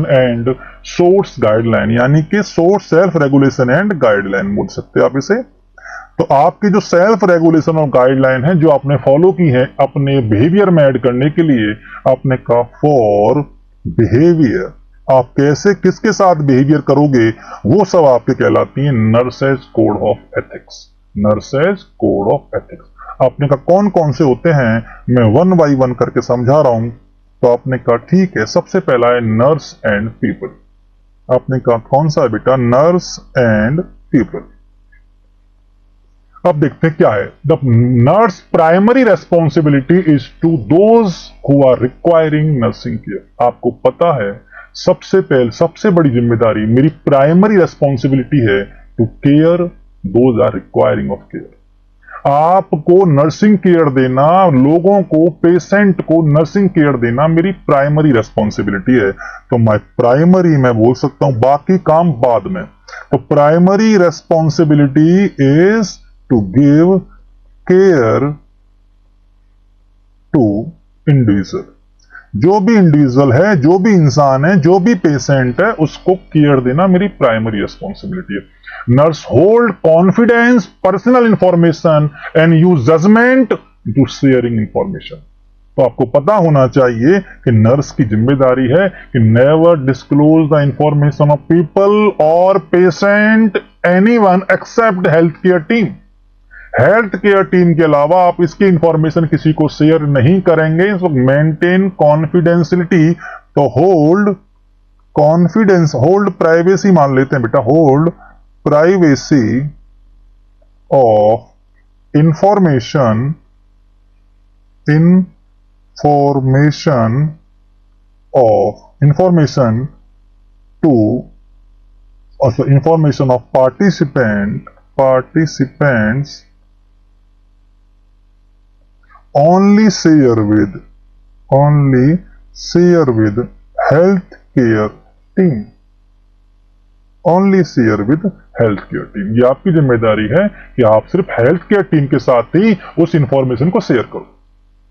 and source guideline, यानी कि source self regulation and guideline बोल सकते हैं आप इसे। तो आपकी जो सेल्फ रेगुलेशन और गाइडलाइन है जो आपने फॉलो की है अपने बिहेवियर में ऐड करने के लिए, आपने कहा फॉर बिहेवियर, आप कैसे किसके साथ बिहेवियर करोगे वो सब आपके कहलाती है nurses code of ethics. Nurses code of ethics आपने कहा कौन कौन से होते हैं, मैं वन बाई वन करके समझा रहा हूं। तो आपने कहा ठीक है, सबसे पहला है नर्स एंड पीपल। आपने कहा कौन सा है बेटा, नर्स एंड पीपल। अब देखते हैं क्या है। The nurse primary responsibility is to those who are requiring nursing care. आपको पता है सबसे बड़ी जिम्मेदारी मेरी प्राइमरी रेस्पॉन्सिबिलिटी है to care those are requiring of care. आपको नर्सिंग केयर देना, लोगों को, पेशेंट को नर्सिंग केयर देना मेरी प्राइमरी रेस्पॉन्सिबिलिटी है। तो मैं बोल सकता हूं, बाकी काम बाद में। तो primary responsibility is to give care to individual. जो भी इंडिविजुअल है, जो भी इंसान है, जो भी पेशेंट है, उसको केयर देना मेरी प्राइमरी रेस्पॉन्सिबिलिटी है। Nurse hold confidence personal information and use judgement to sharing information. तो आपको पता होना चाहिए कि नर्स की जिम्मेदारी है कि never disclose the information of people और patient anyone except health care team. Health care team के अलावा आप इसकी इंफॉर्मेशन किसी को शेयर नहीं करेंगे। So maintain confidentiality. तो होल्ड कॉन्फिडेंस, होल्ड प्राइवेसी मान लेते हैं बेटा, hold privacy of information to also information of participants only share with health care team। Only share with health care team. ये आपकी जिम्मेदारी है कि आप सिर्फ हेल्थ केयर टीम के साथ ही उस इंफॉर्मेशन को शेयर करो।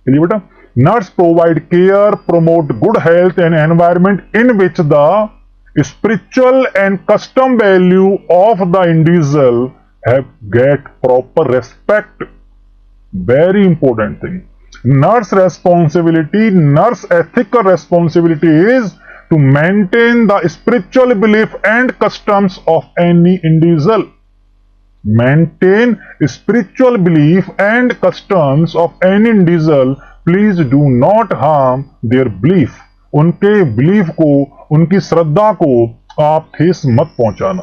चलिए बेटा, nurse provide care, promote good health and environment in which the spiritual and custom value of the individual have get proper respect। Very important thing। Nurse responsibility, nurse ethical responsibility is to maintain the spiritual belief and customs of any individual। Maintain spiritual belief and customs of any individual। Please do not harm their belief। उनके belief को, उनकी श्रद्धा को आप ठेस मत पहुंचाना।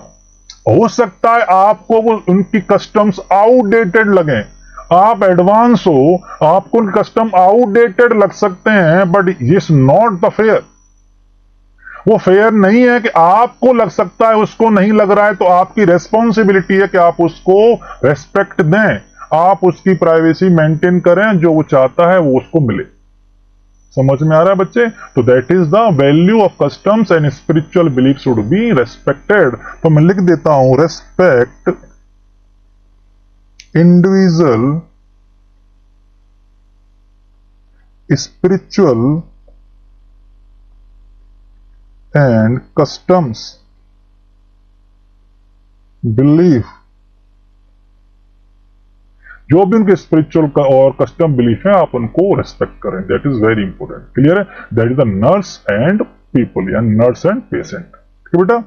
हो सकता है आपको वो उनकी कस्टम्स आउटडेटेड लगे, आप एडवांस हो, आपको उनके कस्टम आउटडेटेड लग सकते हैं, but it's not the fair. वो फेयर नहीं है कि आपको लग सकता है, उसको नहीं लग रहा है, तो आपकी रेस्पॉन्सिबिलिटी है कि आप उसको रेस्पेक्ट दें, आप उसकी प्राइवेसी मेंटेन करें, जो वो चाहता है वो उसको मिले। समझ में आ रहा है बच्चे? तो that is the value of customs and spiritual belief should be respected. तो मैं लिख देता हूं, respect individual spiritual and customs belief, जो भी उनके स्पिरिचुअल का और कस्टम बिलीफ है आप उनको रेस्पेक्ट करें, that is very important. Clear है? That is the nurse and people या नर्स एंड पेशेंट। ठीक है बेटा?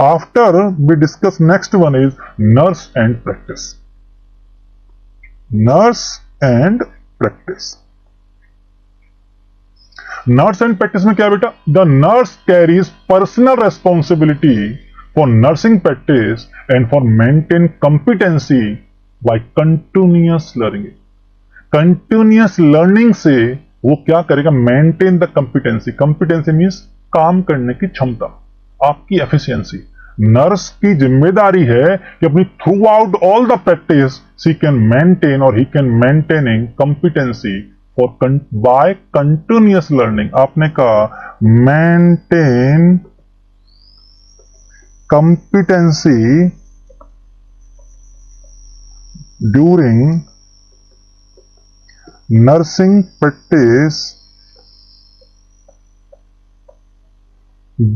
After we discuss next one is nurse and practice. Nurse and practice, nurse and practice में क्या बेटा? The nurse carries personal responsibility for nursing practice and for maintain competency by continuous learning. Continuous learning से वो क्या करेगा? Maintain the competency. Competency means काम करने की क्षमता, आपकी एफिशिएंसी। नर्स की जिम्मेदारी है कि अपनी throughout all the practice she can maintain और he can maintaining competency for by continuous learning. आपने कहा maintain competency during nursing practice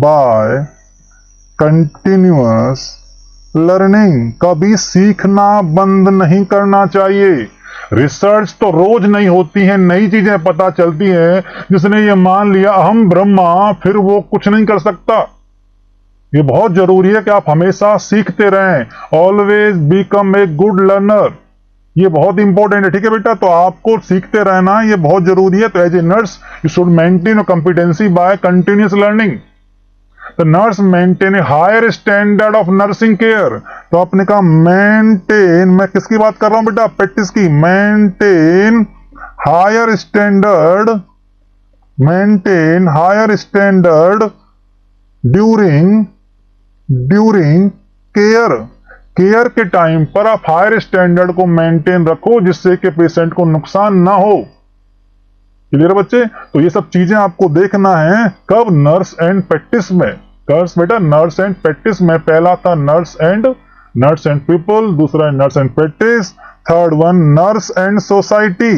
by continuous learning। कभी सीखना बंद नहीं करना चाहिए। रिसर्च तो रोज नहीं होती है, नई चीजें पता चलती हैं। जिसने ये मान लिया अहम ब्रह्मा, फिर वो कुछ नहीं कर सकता। ये बहुत जरूरी है कि आप हमेशा सीखते रहें। Always become a good learner, ये बहुत इंपॉर्टेंट है। ठीक है बेटा? तो आपको सीखते रहना ये बहुत जरूरी है। तो as a nurse you should maintain competency by continuous learning. The nurse maintain a higher standard of nursing care. तो आपने कहा मेंटेन, मैं किसकी बात कर रहा हूं बेटा? प्रैक्टिस की। Maintain higher standard, maintain higher standard during care. Care के टाइम पर आप हायर स्टैंडर्ड को मेंटेन रखो जिससे कि पेशेंट को नुकसान ना हो। क्लियर बच्चे? तो ये सब चीजें आपको देखना है कब? नर्स एंड प्रैक्टिस में। कर्स बेटा नर्स एंड प्रैक्टिस में पहला था नर्स एंड पीपल, दूसरा है nurse and practice, third one nurse and society.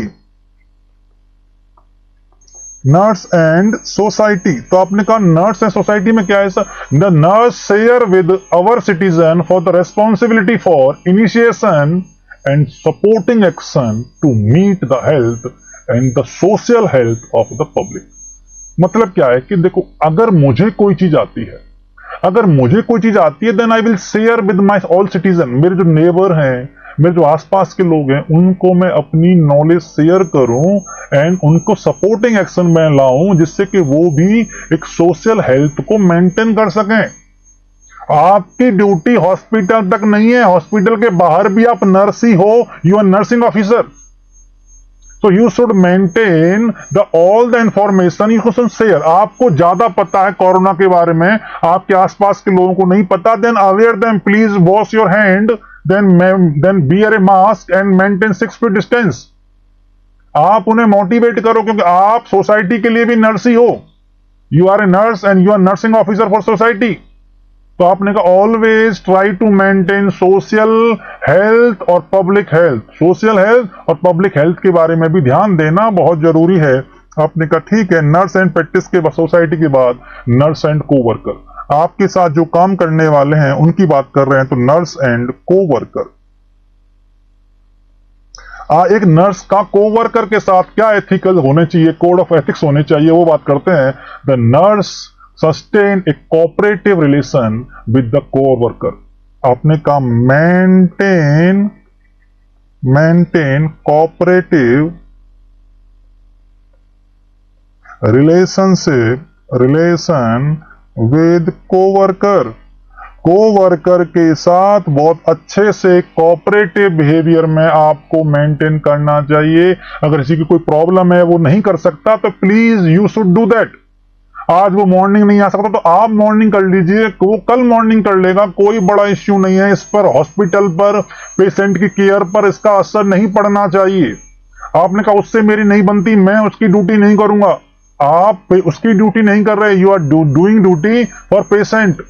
Nurse and society, तो आपने कहा नर्स एंड सोसाइटी में क्या है sir? The nurse share with our citizen for the responsibility for initiation and supporting action to meet the health and the social health of the public. मतलब क्या है कि देखो, अगर मुझे कोई चीज आती है, then I will share with my all citizen. मेरे जो नेबर हैं, मेरे जो आसपास के लोग हैं, उनको मैं अपनी नॉलेज शेयर करूं एंड उनको सपोर्टिंग एक्शन में लाऊं जिससे कि वो भी एक सोशल हेल्थ को मेंटेन कर सकें। आपकी ड्यूटी हॉस्पिटल तक नहीं है, हॉस्पिटल के बाहर भी आप नर्स ही हो, you are nursing officer. So you should maintain all the information you should share। आपको ज्यादा पता है कोरोना के बारे में, आपके आसपास के लोगों को नहीं पता, then aware them, please wash your hand, then wear a mask and maintain 6 feet distance। आप उन्हें मोटिवेट करो क्योंकि आप सोसाइटी के लिए भी नर्स ही हो। You are a nurse and you are nursing officer for society. तो आपने कहा always try to maintain social health और पब्लिक हेल्थ। सोशल हेल्थ और पब्लिक हेल्थ के बारे में भी ध्यान देना बहुत जरूरी है। आपने कहा ठीक है, नर्स एंड प्रैक्टिस के बाद, सोसाइटी के बाद नर्स एंड कोवर्कर। आपके साथ जो काम करने वाले हैं उनकी बात कर रहे हैं, तो नर्स एंड कोवर्कर। एक नर्स का कोवर्कर के साथ क्या एथिकल होने चाहिए, कोड ऑफ एथिक्स होने चाहिए, वो बात करते हैं। The nurse sustain a cooperative relation with the co-worker। आपने कहा maintain cooperative relation with co-worker। को-वर्कर के साथ बहुत अच्छे से कोऑपरेटिव बिहेवियर में आपको मेंटेन करना चाहिए। अगर किसी की कोई प्रॉब्लम है, वो नहीं कर सकता, तो please you should do that. आज वो मॉर्निंग नहीं आ सकता तो आप मॉर्निंग कर लीजिए, वो कल मॉर्निंग कर लेगा, कोई बड़ा इश्यू नहीं है। इस पर हॉस्पिटल पर, पेशेंट की केयर पर इसका असर नहीं पड़ना चाहिए। आपने कहा उससे मेरी नहीं बनती, मैं उसकी ड्यूटी नहीं करूंगा। आप उसकी ड्यूटी नहीं कर रहे, you are doing duty for patient.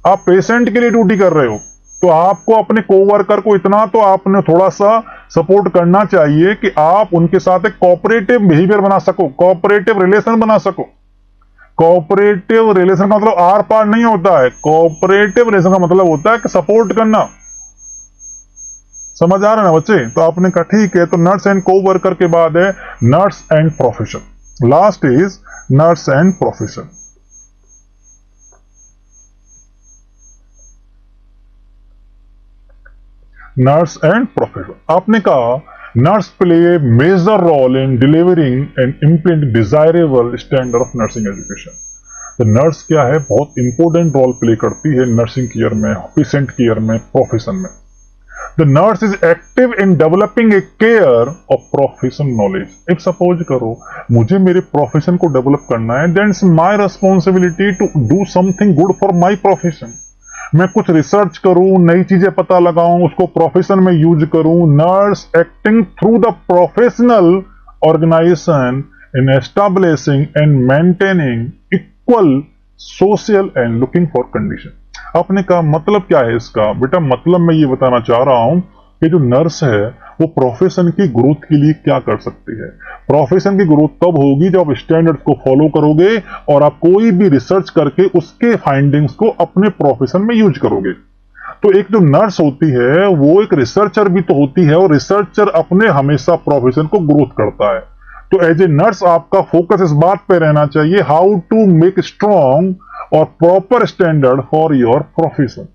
आप पेशेंट के लिए ड्यूटी कर रहे हो, तो आपको अपने कोवर्कर को इतना तो आपने थोड़ा सा सपोर्ट करना चाहिए कि आप उनके साथ एक कोऑपरेटिव बिहेवियर बना सको, कोऑपरेटिव रिलेशन बना सको। कोऑपरेटिव रिलेशन का मतलब आर पार नहीं होता है। कोऑपरेटिव रिलेशन का मतलब होता है कि सपोर्ट करना। समझ आ रहा है ना बच्चे? तो आपने कहा ठीक है। तो नर्स एंड को वर्कर के बाद है nurse and profession. Last is nurse and profession. Nurse and profession, आपने कहा nurse play a major role in delivering and implement desirable standard of nursing education. तो नर्स क्या है, बहुत इंपॉर्टेंट रोल प्ले करती है नर्सिंग केयर में, patient care में, प्रोफेशन में। The nurse is active in developing a care of profession knowledge. If suppose करो मुझे मेरे प्रोफेशन को डेवलप करना है, then it's my responsibility to do something good for my profession. मैं कुछ रिसर्च करूं, नई चीजें पता लगाऊं, उसको प्रोफेशन में यूज करूं। Nurse acting through the professional organisation in establishing and maintaining equal social and looking for condition. आपने कहा मतलब क्या है इसका? बेटा मतलब मैं ये बताना चाह रहा हूं कि जो नर्स है वो प्रोफेशन की ग्रोथ के लिए क्या कर सकती है। प्रोफेशन की ग्रोथ तब होगी जब आप स्टैंडर्ड्स को फॉलो करोगे और आप कोई भी रिसर्च करके उसके फाइंडिंग्स को अपने प्रोफेशन में यूज करोगे। तो एक जो नर्स होती है वो एक रिसर्चर भी तो होती है, और रिसर्चर अपने हमेशा प्रोफेशन को ग्रोथ करता है। तो एज ए नर्स आपका फोकस इस बात पे रहना चाहिए, हाउ टू मेक स्ट्रॉन्ग और proper standard for your profession.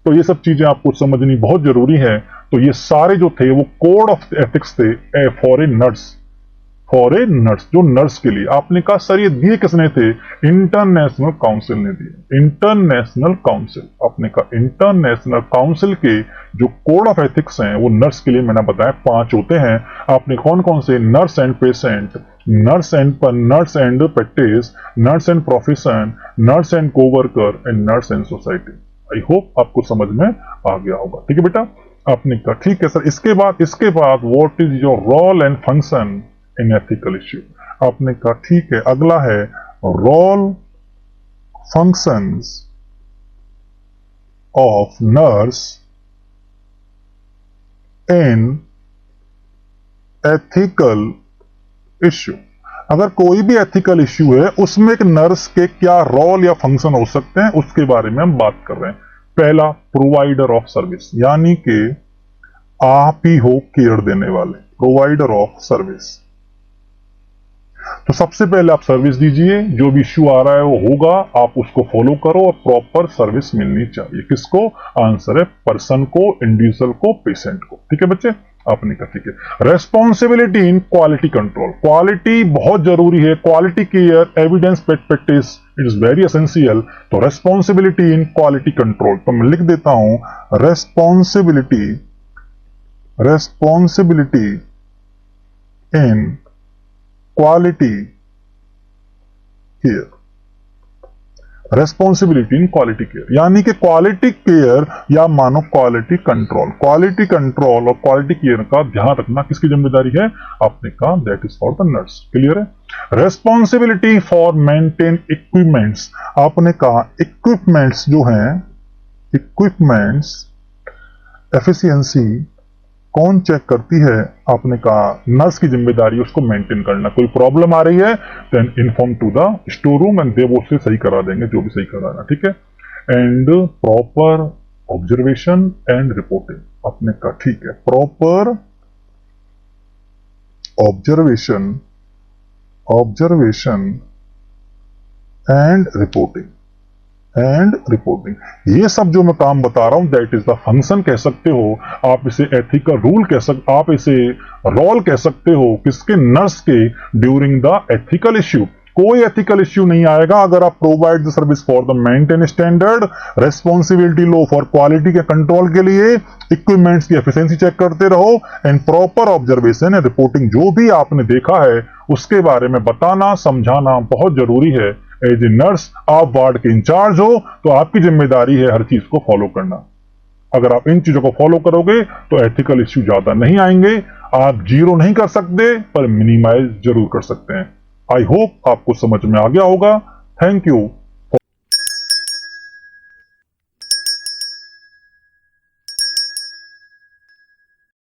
तो ये सब चीजें आपको समझनी बहुत जरूरी है। तो ये सारे जो थे वो कोड ऑफ एथिक्स थे for a nurse, for a nurse, जो नर्स के लिए। आपने कहा सर ये दिए किसने थे? इंटरनेशनल काउंसिल ने दिए। इंटरनेशनल काउंसिल, आपने कहा इंटरनेशनल काउंसिल के जो कोड ऑफ एथिक्स हैं वो नर्स के लिए मैंने बताया 5 होते हैं। आपने कौन कौन से? Nurse and patient, nurse and practice, nurse and profession, nurse and co-worker and nurse and society. I hope आपको समझ में आ गया होगा। ठीक है बेटा? आपने कहा ठीक है सर, इसके बाद what is your role and function in ethical issue. आपने कहा ठीक है, अगला है role functions of nurse in ethical issue. अगर कोई भी एथिकल इश्यू है उसमें एक नर्स के क्या रोल या फंक्शन हो सकते हैं उसके बारे में हम बात कर रहे हैं। पहला, प्रोवाइडर ऑफ सर्विस, यानी कि आप ही हो केयर देने वाले, प्रोवाइडर ऑफ सर्विस। तो सबसे पहले आप सर्विस दीजिए, जो भी इश्यू आ रहा है वो होगा, आप उसको फॉलो करो और प्रॉपर सर्विस मिलनी चाहिए। किसको? आंसर है पर्सन को, इंडिविजुअल को, पेशेंट को। ठीक है बच्चे? आपने कहा ठीक है। Responsibility in quality control, quality बहुत जरूरी है। Quality care, evidence practice, it is very essential. तो रेस्पॉन्सिबिलिटी इन क्वालिटी कंट्रोल, तो मैं लिख देता हूं responsibility in quality care. Responsibility in quality care यानी कि क्वालिटी केयर या मानो क्वालिटी कंट्रोल। क्वालिटी कंट्रोल और क्वालिटी केयर का ध्यान रखना किसकी जिम्मेदारी है? आपने कहा that is for the nurse. Clear है? Responsibility for maintain equipments. आपने कहा इक्विपमेंट्स जो हैं, इक्विपमेंट्स एफिशिएंसी कौन चेक करती है? आपने कहा नर्स की जिम्मेदारी उसको मेंटेन करना। कोई प्रॉब्लम आ रही है then inform to the store room and they वो उससे सही करा देंगे जो भी सही कराना। ठीक है? And proper observation and reporting. आपने कहा ठीक है, प्रॉपर ऑब्जर्वेशन एंड रिपोर्टिंग। ये सब जो मैं काम बता रहा हूं दैट इज द फंक्शन कह सकते हो आप, इसे एथिकल रूल आप इसे रोल कह सकते हो किसके? नर्स के ड्यूरिंग द एथिकल इश्यू। कोई एथिकल इश्यू नहीं आएगा अगर आप provide the service for the maintain standard, responsibility low for quality के कंट्रोल के लिए, इक्विपमेंट्स की एफिशिएंसी चेक करते रहो and proper observation and reporting. जो भी आपने देखा है उसके बारे में बताना समझाना बहुत जरूरी है। एज ए नर्स आप वार्ड के इंचार्ज हो तो आपकी जिम्मेदारी है हर चीज को फॉलो करना। अगर आप इन चीजों को फॉलो करोगे तो एथिकल इश्यू ज्यादा नहीं आएंगे। आप जीरो नहीं कर सकते पर मिनिमाइज जरूर कर सकते हैं। आई होप आपको समझ में आ गया होगा। Thank you.